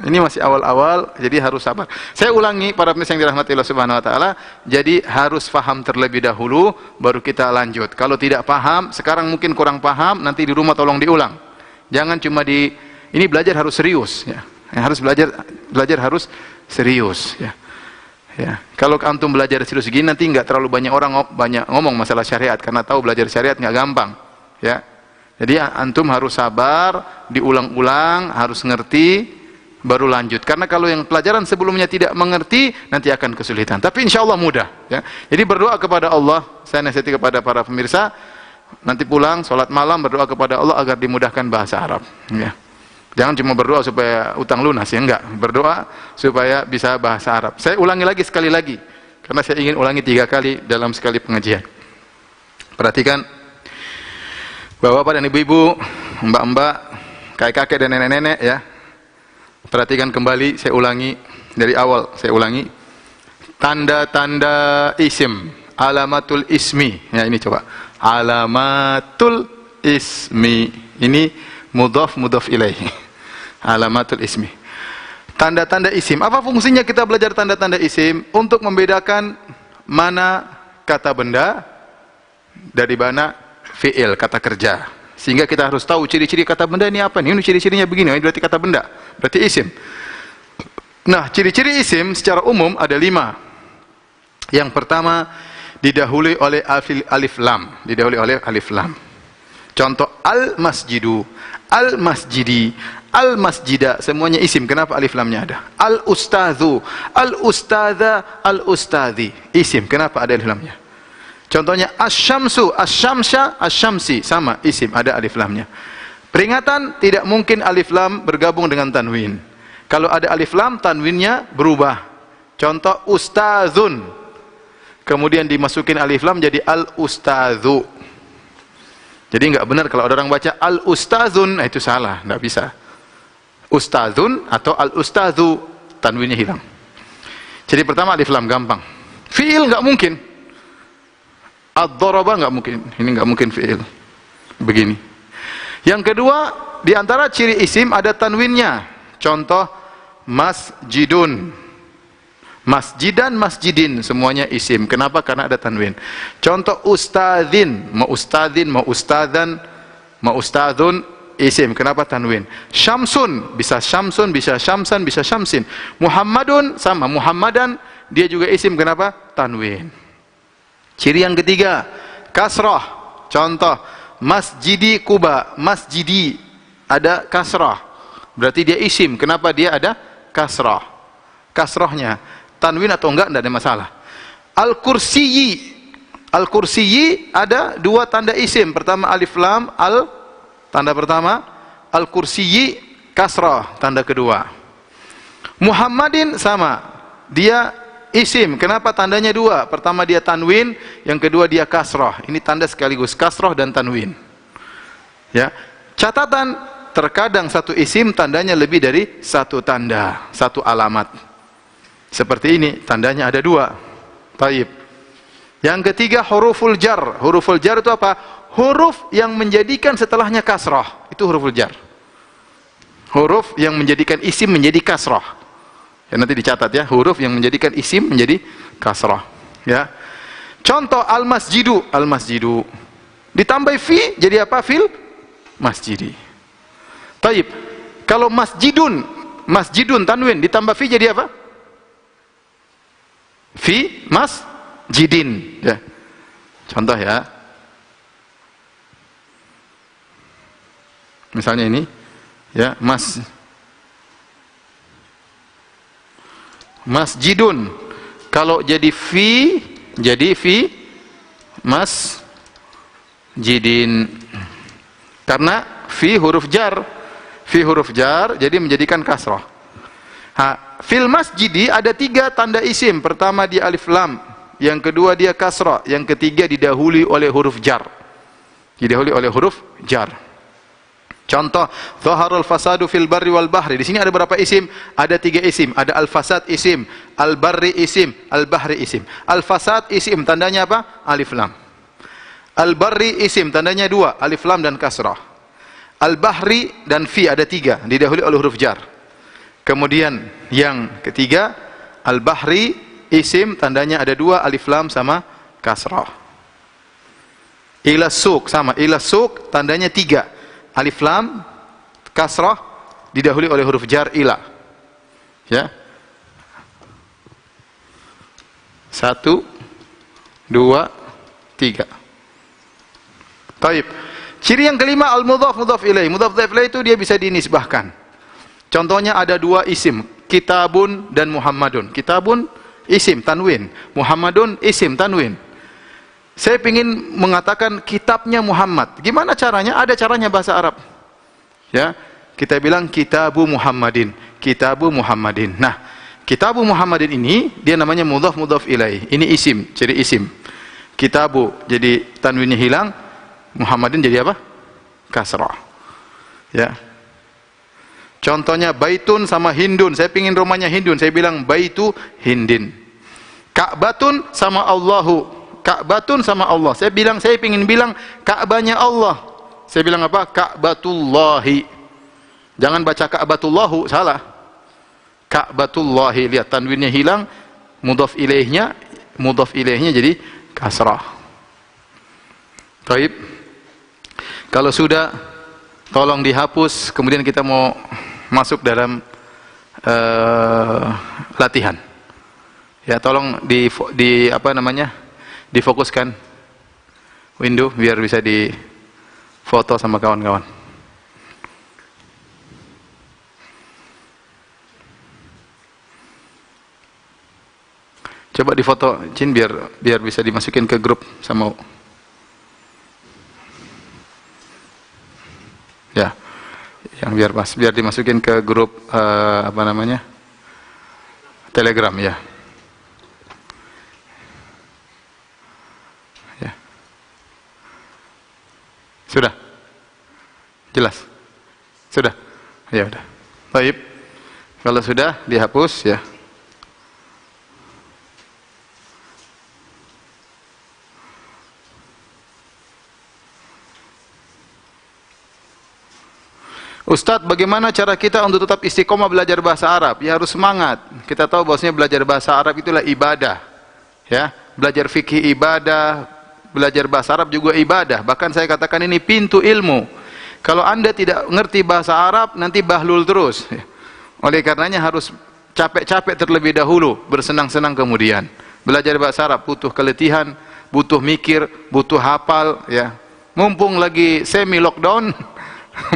Ini masih awal-awal, jadi harus sabar. Saya ulangi para pemirsa yang dirahmati Allah Subhanahu wa taala, jadi harus faham terlebih dahulu baru kita lanjut. Kalau tidak paham, sekarang mungkin kurang paham, nanti di rumah tolong diulang. Jangan cuma ini belajar harus serius ya. Harus belajar harus serius ya. Ya, kalau antum belajar serius gini nanti nggak terlalu banyak orang banyak ngomong masalah syariat, karena tahu belajar syariat nggak gampang, ya. Jadi antum harus sabar, diulang-ulang, harus ngerti, baru lanjut. Karena kalau yang pelajaran sebelumnya tidak mengerti, nanti akan kesulitan. Tapi insya Allah mudah, ya. Jadi berdoa kepada Allah. Saya nasihati kepada para pemirsa, nanti pulang sholat malam berdoa kepada Allah agar dimudahkan bahasa Arab, ya. Jangan cuma berdoa supaya utang lunas ya, enggak. Berdoa supaya bisa bahasa Arab. Saya ulangi lagi sekali lagi, karena saya ingin ulangi 3 kali dalam sekali pengajian. Perhatikan, bapak-bapak dan ibu-ibu, mbak-mbak, kakek-kakek dan nenek-nenek ya. Perhatikan kembali, saya ulangi dari awal, saya ulangi. Tanda-tanda isim, alamatul ismi. Ya ini coba. Alamatul ismi. Ini mudhaf ilaihi. Alamatul ismi. Tanda-tanda isim. Apa fungsinya kita belajar tanda-tanda isim? Untuk membedakan mana kata benda dari mana fi'il, kata kerja. Sehingga kita harus tahu ciri-ciri kata benda ini apa nih. Ini ciri-cirinya begini, ini berarti kata benda, berarti isim. Nah, ciri-ciri isim secara umum ada 5. Yang pertama, didahului oleh alif lam. Didahului oleh alif lam. Contoh, al-masjidu, al-masjidi, al-masjida, semuanya isim. Kenapa alif lamnya ada? Al-ustadzu, al-ustadza, al-ustadzi, isim. Kenapa ada alif lamnya? Contohnya, asyamsu, asyamsya, asyamsi, sama, isim, ada alif lamnya. Peringatan, tidak mungkin alif lam bergabung dengan tanwin. Kalau ada alif lam, tanwinnya berubah. Contoh, ustadzun, kemudian dimasukin alif lam jadi al-ustadzu. Jadi nggak benar kalau ada orang baca al-ustazun, nah itu salah, nggak bisa. Ustazun atau al-ustazu, tanwinnya hilang. Jadi pertama alif lam gampang. Fi'il nggak mungkin. Ad-daraba nggak mungkin. Ini nggak mungkin fi'il. Begini. Yang kedua, di antara ciri isim ada tanwinnya. Contoh masjidun. Masjidan, masjidin, semuanya isim. Kenapa? Karena ada tanwin. Contoh ustadzin, mau ustadzin, mau ustadzan, mau ustadzun, isim. Kenapa tanwin? Syamsun, bisa syamsun, bisa syamsan, bisa syamsin. Muhammadun sama Muhammadan, dia juga isim. Kenapa? Tanwin. Ciri yang ketiga, kasrah. Contoh masjidi Kuba, masjidi ada kasrah. Berarti dia isim. Kenapa dia ada kasrah? Kasrahnya tanwin atau enggak ada masalah. Al-Kursiyyi, Al-Kursiyyi ada dua tanda isim. Pertama alif lam, al tanda pertama, Al-Kursiyyi kasrah tanda kedua. Muhammadin sama, dia isim. Kenapa tandanya dua? Pertama dia tanwin, yang kedua dia kasrah. Ini tanda sekaligus kasrah dan tanwin. Ya. Catatan, terkadang satu isim tandanya lebih dari satu tanda, satu alamat. Seperti ini, tandanya ada dua. Taib. Yang ketiga huruful jar. Huruful jar itu apa? Huruf yang menjadikan setelahnya kasrah. Itu huruful jar. Huruf yang menjadikan isim menjadi kasrah. Ya, nanti dicatat ya, huruf yang menjadikan isim menjadi kasrah. Ya. Contoh al-masjidu, al-masjidu. Ditambah fi jadi apa? Fil masjidi. Taib. Kalau masjidun, masjidun tanwin ditambah fi jadi apa? Fi masjidin. Ya. Contoh ya. Misalnya ini ya, masjidun. Kalau jadi fi masjidin. Karena fi huruf jar. Fi huruf jar jadi menjadikan kasrah. Fil masjidi ada tiga tanda isim. Pertama dia alif lam, yang kedua dia kasrah, yang ketiga didahului oleh huruf jar. Didahului oleh huruf jar. Contoh, zaharul fasadu fil barri wal bahri. Di sini ada berapa isim? Ada tiga isim. Ada al-fasad isim, al-barri isim, al-bahri isim. Al-fasad isim, tandanya apa? Alif lam. Al-barri isim, tandanya dua, alif lam dan kasrah. Al-bahri dan fi ada tiga, didahului oleh huruf jar. Kemudian yang ketiga, al-bahri isim, tandanya ada dua, alif lam sama kasrah. Ila suq sama, ila suq tandanya tiga, alif lam, kasrah, didahului oleh huruf jar ila. Ya. 1, 2, 3. Taib. Ciri yang kelima al-mudhaf mudhaf ilaih. Mudhaf ilaih itu dia bisa dinisbahkan. Contohnya ada dua isim, kitabun dan Muhammadun. Kitabun isim tanwin, Muhammadun isim tanwin. Saya ingin mengatakan kitabnya Muhammad. Gimana caranya? Ada caranya bahasa Arab. Ya, kita bilang kitabu Muhammadin, kitabu Muhammadin. Nah, kitabu Muhammadin ini dia namanya mudhaf mudhaf ilaih. Ini isim, ciri isim. Kitabu jadi tanwinnya hilang, Muhammadin jadi apa? Kasrah. Ya. Contohnya baitun sama hindun. Saya pingin rumahnya hindun, saya bilang baitu hindin. Ka'batun sama Allahu. Ka'batun sama Allah. Saya pingin bilang Ka'bahnya Allah. Saya bilang apa? Ka'batullahi. Jangan baca Ka'batullahu, salah. Ka'batullahi, lihat tanwinnya hilang, mudhaf ilaihnya jadi kasrah. Baik. Kalau sudah, tolong dihapus, kemudian kita mau masuk dalam latihan. Ya, tolong difokuskan window biar bisa difoto sama kawan-kawan. Coba difoto, Cin, biar bisa dimasukin ke grup sama. Ya. Yang biar dimasukin ke grup Telegram ya. Ya. Sudah? Jelas? Sudah? Ya udah. Baik. Kalau sudah dihapus ya. Ustadz, bagaimana cara kita untuk tetap istiqomah belajar bahasa Arab? Ya harus semangat. Kita tahu bahwasanya belajar bahasa Arab itulah ibadah. Ya, belajar fikih ibadah, belajar bahasa Arab juga ibadah. Bahkan saya katakan ini pintu ilmu. Kalau Anda tidak mengerti bahasa Arab, nanti bahlul terus. Oleh karenanya harus capek-capek terlebih dahulu, bersenang-senang kemudian. Belajar bahasa Arab butuh keletihan, butuh mikir, butuh hafal, ya. Mumpung lagi semi lockdown,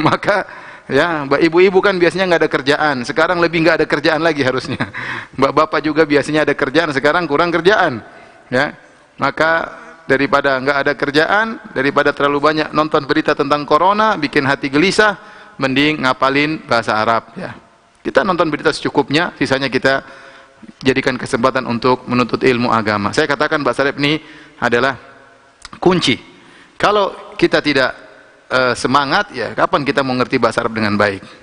maka ya, ibu-ibu kan biasanya nggak ada kerjaan. Sekarang lebih nggak ada kerjaan lagi harusnya. Bapak juga biasanya ada kerjaan, sekarang kurang kerjaan. Ya, maka daripada nggak ada kerjaan, daripada terlalu banyak nonton berita tentang corona, bikin hati gelisah, mending ngapalin bahasa Arab. Ya, kita nonton berita secukupnya, sisanya kita jadikan kesempatan untuk menuntut ilmu agama. Saya katakan bahasa Arab ini adalah kunci. Kalau kita tidak semangat, ya kapan kita mau ngerti bahasa Arab dengan baik?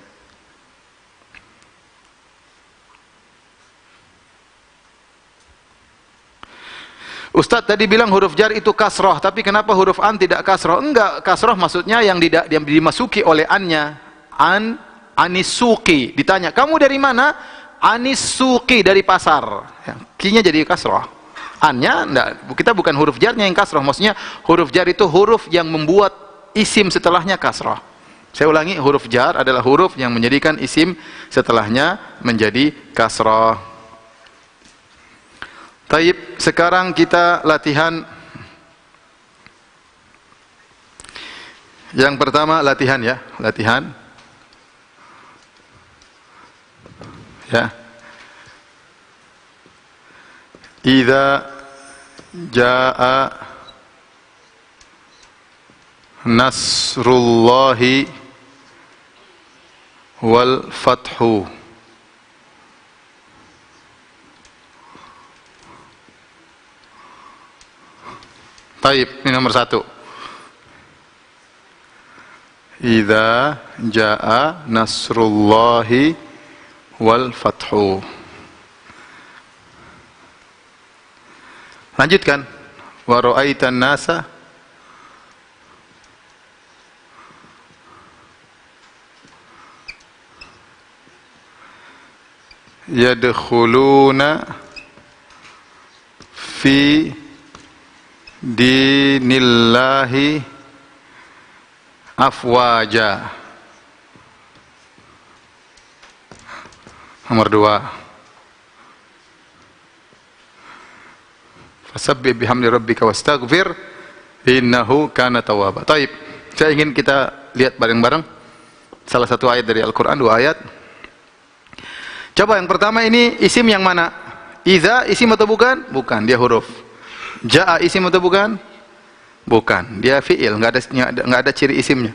Ustadz tadi bilang huruf jar itu kasroh, tapi kenapa huruf an tidak kasroh? Enggak, kasroh maksudnya yang dimasuki oleh annya. Anisuki. Ditanya, kamu dari mana? Anisuki, dari pasar. Ya, kinya jadi kasroh. Annya enggak, kita bukan huruf jarnya yang kasroh. Maksudnya huruf jar itu huruf yang membuat isim setelahnya kasroh. Saya ulangi, huruf jar adalah huruf yang menjadikan isim setelahnya menjadi kasroh. Taib, sekarang kita latihan. Yang pertama latihan ya, latihan. Ya. Idza jaa nasrullahi wal fathu. Taib, ini nomor 1. Idza jaa nasrullahi wal fathu. Lanjutkan. Wa ra'aitan nasa yadkhuluna fi dinillahi afwaja. Nomor 2. Fasabbih bihamdi rabbika wastaghfir innahu kana tawwaba. Taib. Saya ingin kita lihat bareng-bareng salah satu ayat dari Al-Qur'an, 2 ayat. Coba yang pertama ini isim yang mana? Idza isim atau bukan? Bukan, dia huruf. Jaa isim atau bukan? Bukan, dia fi'il, enggak ada ciri isimnya.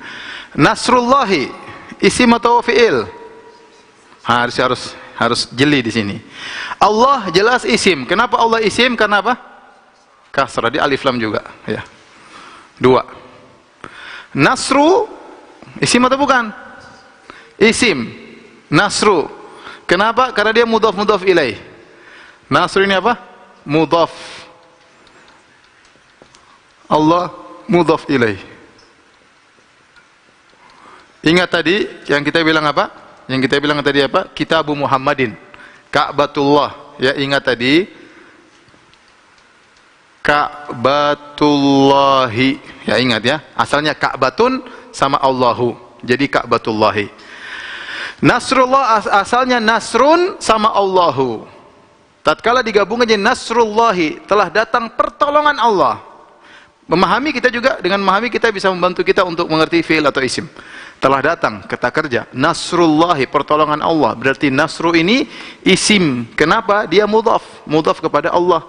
Nasrullahi isim atau fi'il? Harus jeli di sini. Allah jelas isim. Kenapa Allah isim? Karena apa? Kasrah, di alif lam juga, ya. 2. Nasru isim atau bukan? Isim. Nasru. Kenapa? Karena dia mudhaf ilaih. Nasru ini apa? Mudhaf. Allah mudhaf ilaih. Ingat tadi yang kita bilang apa? Yang kita bilang tadi apa? Kitabu Muhammadin, Ka'batullah. Ya, ingat tadi Ka'batullahi. Ya, ingat ya. Asalnya Ka'batun sama Allahu. Jadi Ka'batullahi. Nasrullah asalnya Nasrun sama Allahu. Tatkala digabungkan jadi Nasrullahi, telah datang pertolongan Allah. Memahami kita juga, dengan memahami kita bisa membantu kita untuk mengerti fi'il atau isim. Telah datang, kata kerja, Nasrullahi, pertolongan Allah. Berarti Nasru ini isim. Kenapa? Dia mudhaf kepada Allah.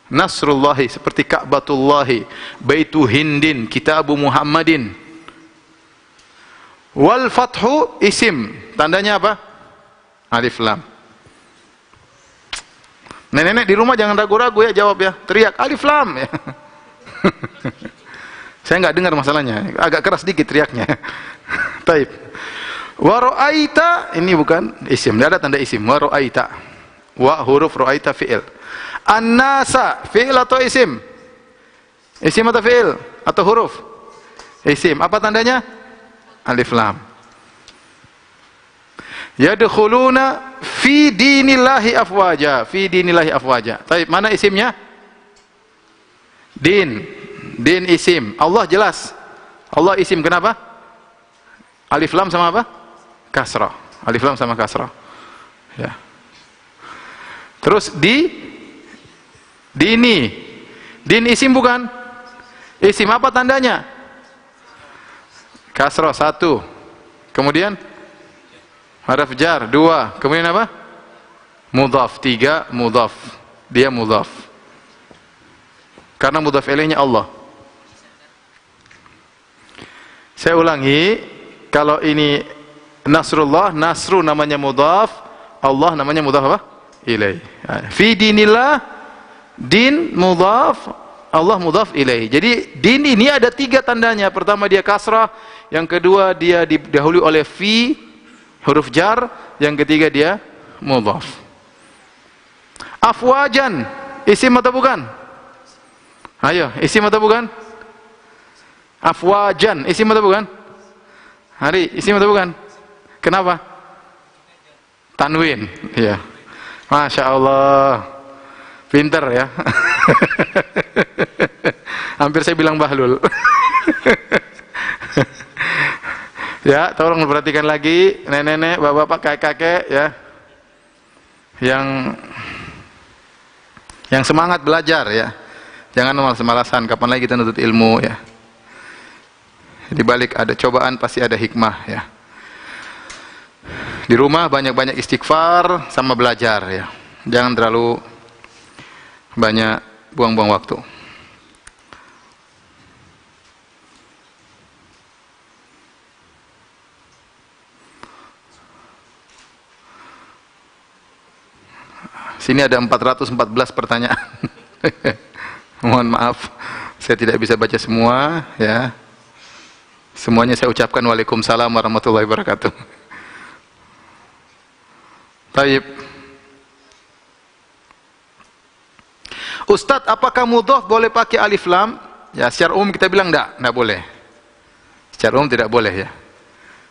Nasrullahi, seperti Ka'batullahi, Baitu Hindin, Kitabu Muhammadin. Wal fathu isim. Tandanya apa? Alif lam. Nenek-nenek di rumah jangan ragu-ragu ya, jawab ya. Teriak alif lam ya. Saya nggak dengar masalahnya, agak keras dikit teriaknya. Taib. Wa ra'aita, ini bukan isim, tidak ada tanda isim. Wa ra'aita. Wa huruf ra'aita fi'il. An-nasa fi'il atau isim? Isim atau fi'il? Atau huruf? Isim. Apa tandanya? Alif lam. Yadkhuluna fi dinillahi afwaja. Fi dinillahi afwaja. Taib, mana isimnya? Din. Din isim. Allah jelas. Allah isim. Kenapa? Alif lam sama apa? Kasrah. Alif lam sama kasrah. Ya. Terus dini. Din isim bukan? Isim apa tandanya? Kasrah 1. Kemudian haraf jar 2. Kemudian apa? Mudhaf 3. Mudhaf. Dia mudhaf. Karena mudhaf ilaihnya Allah. Saya ulangi, kalau ini Nasrullah, Nasru namanya mudhaf, Allah namanya mudhaf apa? Ilaih. Fi dinillah, din mudhaf, Allah mudhaf ilaih. Jadi din ini ada 3 tandanya. Pertama dia kasrah, yang kedua dia didahului oleh fi, huruf jar, yang ketiga dia mudhaf. Afwajan, isim atau bukan? Ayo, isim atau bukan? Afwajan, isim atau bukan? Hari, isim atau bukan? Kenapa? Tanwin, ya. Masya Allah, pinter ya. Hampir saya bilang bahlul. Ya, tolong perhatikan lagi, nenek-nenek, bapak-bapak, kakek-kakek, ya, yang semangat belajar, ya. Jangan malas-malasan. Kapan lagi kita nuntut ilmu, ya. Di balik ada cobaan pasti ada hikmah, ya. Di rumah banyak-banyak istighfar sama belajar, ya. Jangan terlalu banyak buang-buang waktu. Sini ada 414 pertanyaan. Mohon maaf, saya tidak bisa baca semua, ya. Semuanya saya ucapkan waalaikumsalam warahmatullahi wabarakatuh. Taib. Ustadz, apakah mudhaf boleh pakai alif lam? Ya, secara umum kita bilang enggak boleh. Secara umum tidak boleh, ya.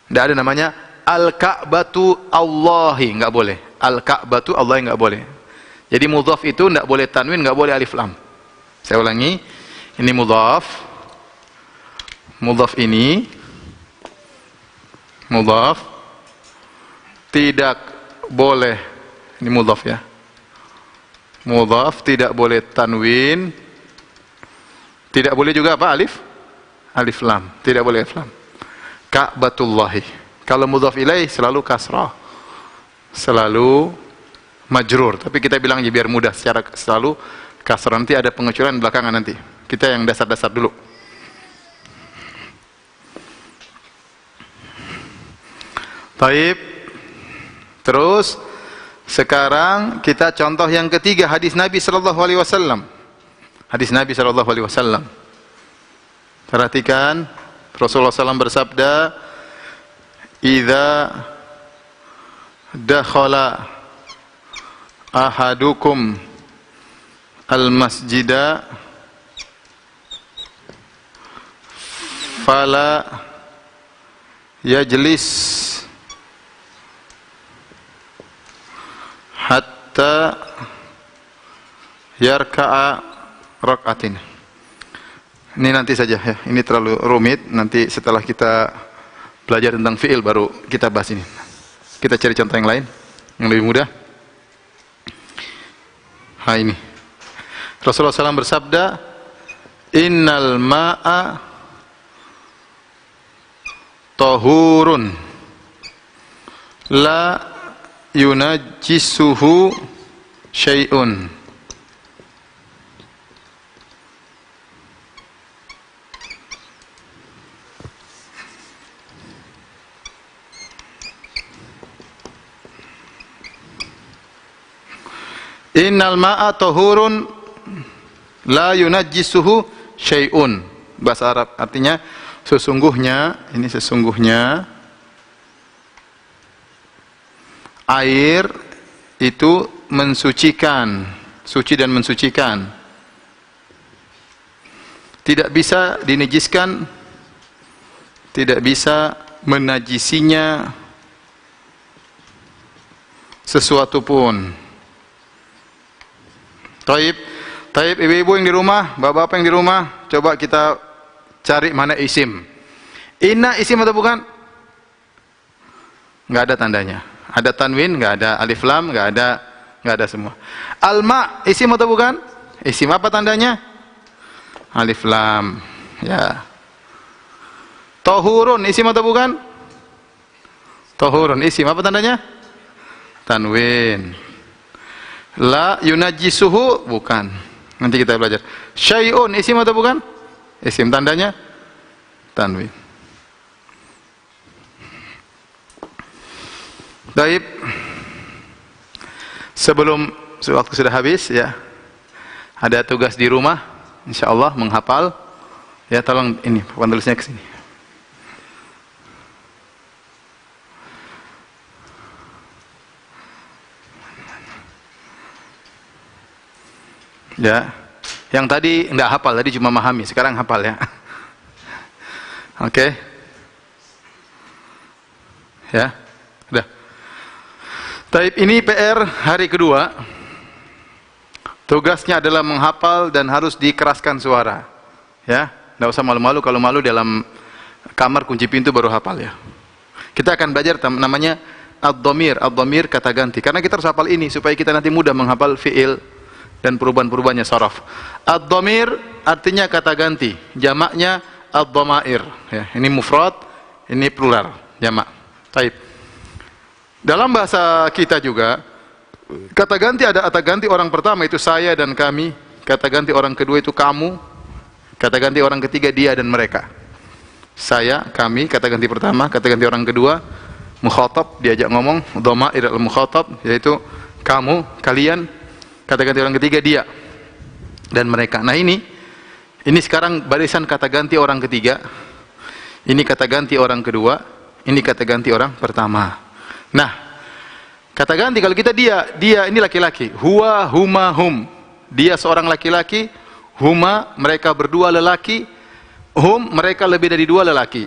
Enggak ada namanya al-Ka'batu Allahi, enggak boleh. Al-Ka'batu Allahi enggak boleh. Jadi mudhaf itu enggak boleh tanwin, enggak boleh alif lam. Saya ulangi, ini mudhaf. Mudhaf ini mudhaf tidak boleh, ini mudhaf, ya. Mudhaf tidak boleh tanwin, tidak boleh juga apa? Alif lam, tidak boleh alif lam. Ka'batullahi. Kalau mudhaf ilaih selalu kasrah, selalu majrur. Tapi kita bilang biar mudah, secara selalu kasrah. Nanti ada pengecualian belakangan nanti. Kita yang dasar-dasar dulu. Taib. Terus sekarang kita contoh yang ketiga, hadis Nabi sallallahu alaihi wasallam. Hadis Nabi sallallahu alaihi wasallam. Perhatikan, Rasulullah SAW bersabda, "Idza dakhala ahadukum al-masjida fala yajlis hatta yarka'a rak'atin." Ini nanti saja, ya. Ini terlalu rumit. Nanti setelah kita belajar tentang fi'il baru kita bahas ini. Kita cari contoh yang lain yang lebih mudah. Ini Rasulullah SAW bersabda, "Innal ma'a tahurun la yunajjisuhu syai'un." Innal ma'a tahurun la yunajjisuhu syai'un. bahasa Arab. Artinya sesungguhnya, ini sesungguhnya air itu mensucikan, suci dan mensucikan. Tidak bisa dinajiskan, tidak bisa menajisinya sesuatu pun. Taib, ibu-ibu yang di rumah, bapak-bapak yang di rumah, coba kita cari mana isim. Inna isim atau bukan? Nggak ada tandanya. Ada tanwin, nggak ada alif lam, nggak ada semua. Alma isim atau bukan? Isim, apa tandanya? Alif lam. Ya. Tohurun isim atau bukan? Tohurun isim, apa tandanya? Tanwin. La yunajjisuhu, bukan. Nanti kita belajar. Syai'un isim atau bukan? Isim, tandanya tanwin. Baik. Sebelum waktu sudah habis ya. Ada tugas di rumah, insyaallah menghafal. Ya, tolong ini papan tulisnya ke sini. Ya, yang tadi enggak hafal, tadi cuma memahami, sekarang hafal ya. Oke. Ya, udah. Taib, ini PR hari kedua. Tugasnya adalah menghafal dan harus dikeraskan suara. Ya, enggak usah malu-malu, kalau malu dalam kamar kunci pintu baru hafal ya. Kita akan belajar namanya ad-dhamir, ad-dhamir kata ganti. Karena kita harus hafal ini supaya kita nanti mudah menghafal fi'il dan perubahan-perubahannya saraf. Ad-dhamir artinya kata ganti, jamaknya ad-dhamair. Ya, ini mufrad, ini plural, jamak. Taib. Dalam bahasa kita juga, kata ganti ada kata ganti orang pertama itu saya dan kami, kata ganti orang kedua itu kamu, kata ganti orang ketiga dia dan mereka. Saya, kami, kata ganti pertama, kata ganti orang kedua, mukhatab, diajak ngomong, dhamair al-mukhatab, yaitu kamu, kalian, kata ganti orang ketiga dia dan mereka. Nah ini sekarang barisan kata ganti orang ketiga, ini kata ganti orang kedua, ini kata ganti orang pertama. Nah, kata ganti kalau kita dia ini laki-laki, huwa, huma, hum. Dia seorang laki-laki, huma mereka berdua lelaki, hum mereka lebih dari dua lelaki.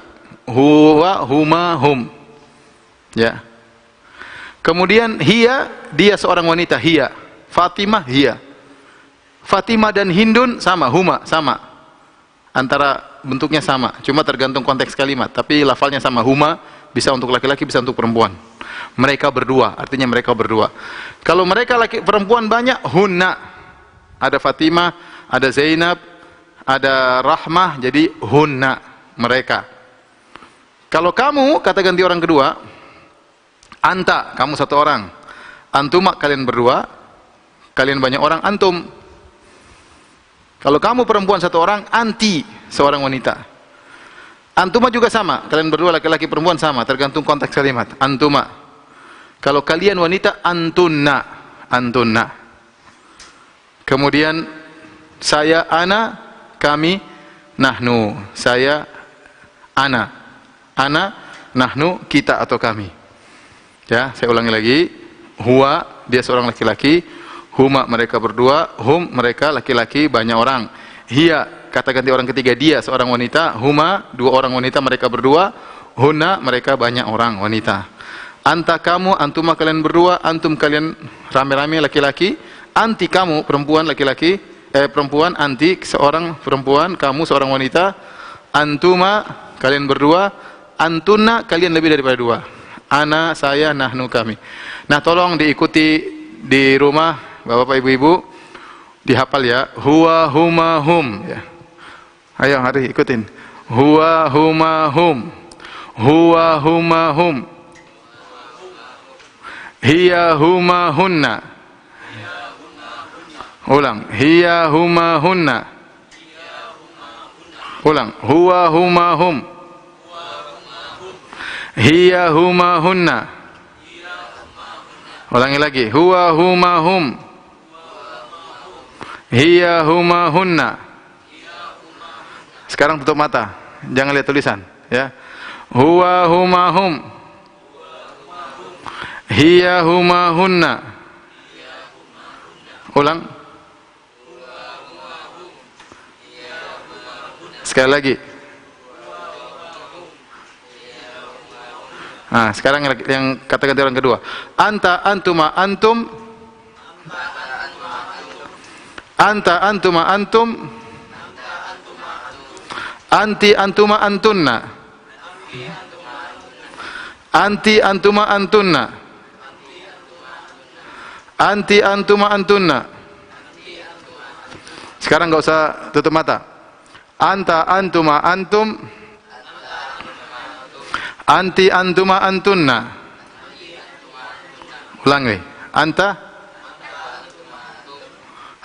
Huwa, huma, hum. Ya. Kemudian hiya, dia seorang wanita, hiya. Fatimah, hiya. Fatimah dan Hindun sama, huma sama. Antara bentuknya sama, cuma tergantung konteks kalimat, tapi lafalnya sama. Huma bisa untuk laki-laki, bisa untuk perempuan. Mereka berdua, artinya mereka berdua. Kalau mereka laki perempuan banyak, hunna. Ada Fatimah, ada Zainab, ada Rahmah, jadi hunna, mereka. Kalau kamu, kata ganti orang kedua, anta, kamu satu orang. Antuma, kalian berdua. Kalian banyak orang, antum. Kalau kamu perempuan satu orang, anti, seorang wanita. Antuma juga sama, kalian berdua laki-laki perempuan sama, tergantung konteks kalimat. Antuma. Kalau kalian wanita, antunna, antunna. Kemudian saya, ana, kami, nahnu. Saya, ana, nahnu, kita atau kami. Ya, saya ulangi lagi. Huwa, dia seorang laki-laki. Huma, mereka berdua. Hum, mereka laki-laki banyak orang. Hiya, kata ganti orang ketiga, dia seorang wanita. Huma, dua orang wanita, mereka berdua. Hunna, mereka banyak orang wanita. Anta, kamu, antuma, kalian berdua. Antum, kalian rame-rame laki-laki. Anti, kamu perempuan laki-laki. Perempuan, anti, seorang perempuan, kamu seorang wanita. Antuma, kalian berdua. Antunna, kalian lebih daripada dua. Ana, saya, nahnu, kami. Nah, tolong diikuti di rumah, bapak ibu-ibu, dihafal ya. Huwa, huma, hum. Ya. Ayo, hari ikutin. Huwa, huma, hum. Huwa, huma, hum. Hiya, huma, hunna. Ulang. Hiya, huma, hunna. Ulang. Huwa, huma, hum. Hiya, huma, hunna. Ulangi lagi. Huwa, huma, hum. Hiya, huma, hunna. Sekarang tutup mata, jangan lihat tulisan, ya. Huwa huma hum, hiya huma hunna. Ulang. Sekali lagi. Nah, sekarang yang kata-kata orang kedua. Anta antuma antum. Anta antuma antum. Anti antuma antunna. Anti antuma antunna. Anti antuma antunna. Sekarang enggak usah tutup mata. Anta antuma antum. Anti antuma antunna. Ulangi. Anta.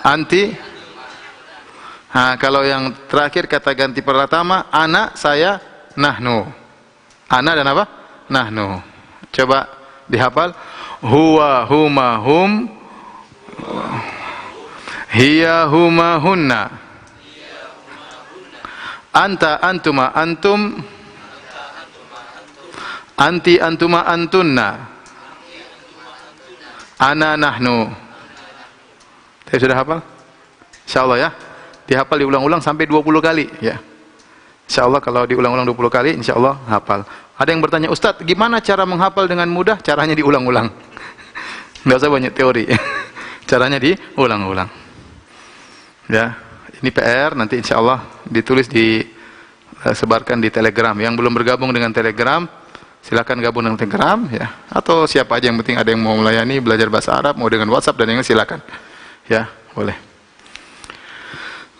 Anti. Nah, kalau yang terakhir kata ganti pertama, ana, saya, nahnu. Ana dan apa? Nahnu. Coba dihafal. Huwa huma hum. Hiya huma hunna. Anta antuma antum. Anti antuma antunna. Ana nahnu. Saya sudah hafal? Insyaallah ya. Dihafal diulang-ulang sampai 20 kali ya. Insyaallah kalau diulang-ulang 20 kali insyaallah hafal. Ada yang bertanya, "Ustaz, gimana cara menghafal dengan mudah?" Caranya diulang-ulang. Enggak usah banyak teori. Caranya diulang-ulang. Ya, ini PR nanti insyaallah ditulis sebarkan di Telegram. Yang belum bergabung dengan Telegram, silakan gabung dengan Telegram ya. Atau siapa aja yang penting ada yang mau melayani belajar bahasa Arab, mau dengan WhatsApp dan yang lain silakan. Ya, boleh.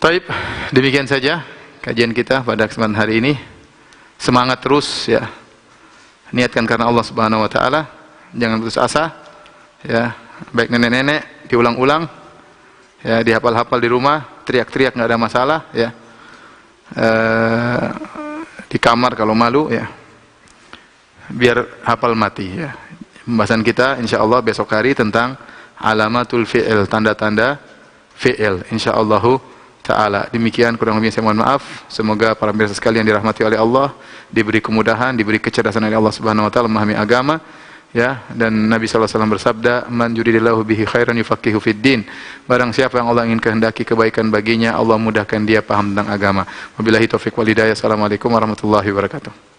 Taib, demikian saja kajian kita pada kesempatan hari ini. Semangat terus ya. Niatkan karena Allah Subhanahu wa taala, jangan putus asa. Ya, baik nenek-nenek diulang-ulang. Ya, dihafal-hafal di rumah, teriak-teriak enggak ada masalah ya. Di kamar kalau malu ya. Biar hafal mati ya. Pembahasan kita insyaallah besok hari tentang alamatul fi'il, tanda-tanda fi'il insyaallah taala. Demikian kurang lebih saya mohon maaf. Semoga para pemirsa sekalian dirahmati oleh Allah, diberi kemudahan, diberi kecerdasan oleh Allah Subhanahu wa taala memahami agama ya. Dan Nabi sallallahu alaihi wasallam bersabda, "Man yuridillahu bihi khairan yufaqihu fid din." Barang siapa yang Allah ingin kehendaki kebaikan baginya, Allah mudahkan dia paham tentang agama. Wabillahi taufiq wal hidayah. Assalamualaikum warahmatullahi wabarakatuh.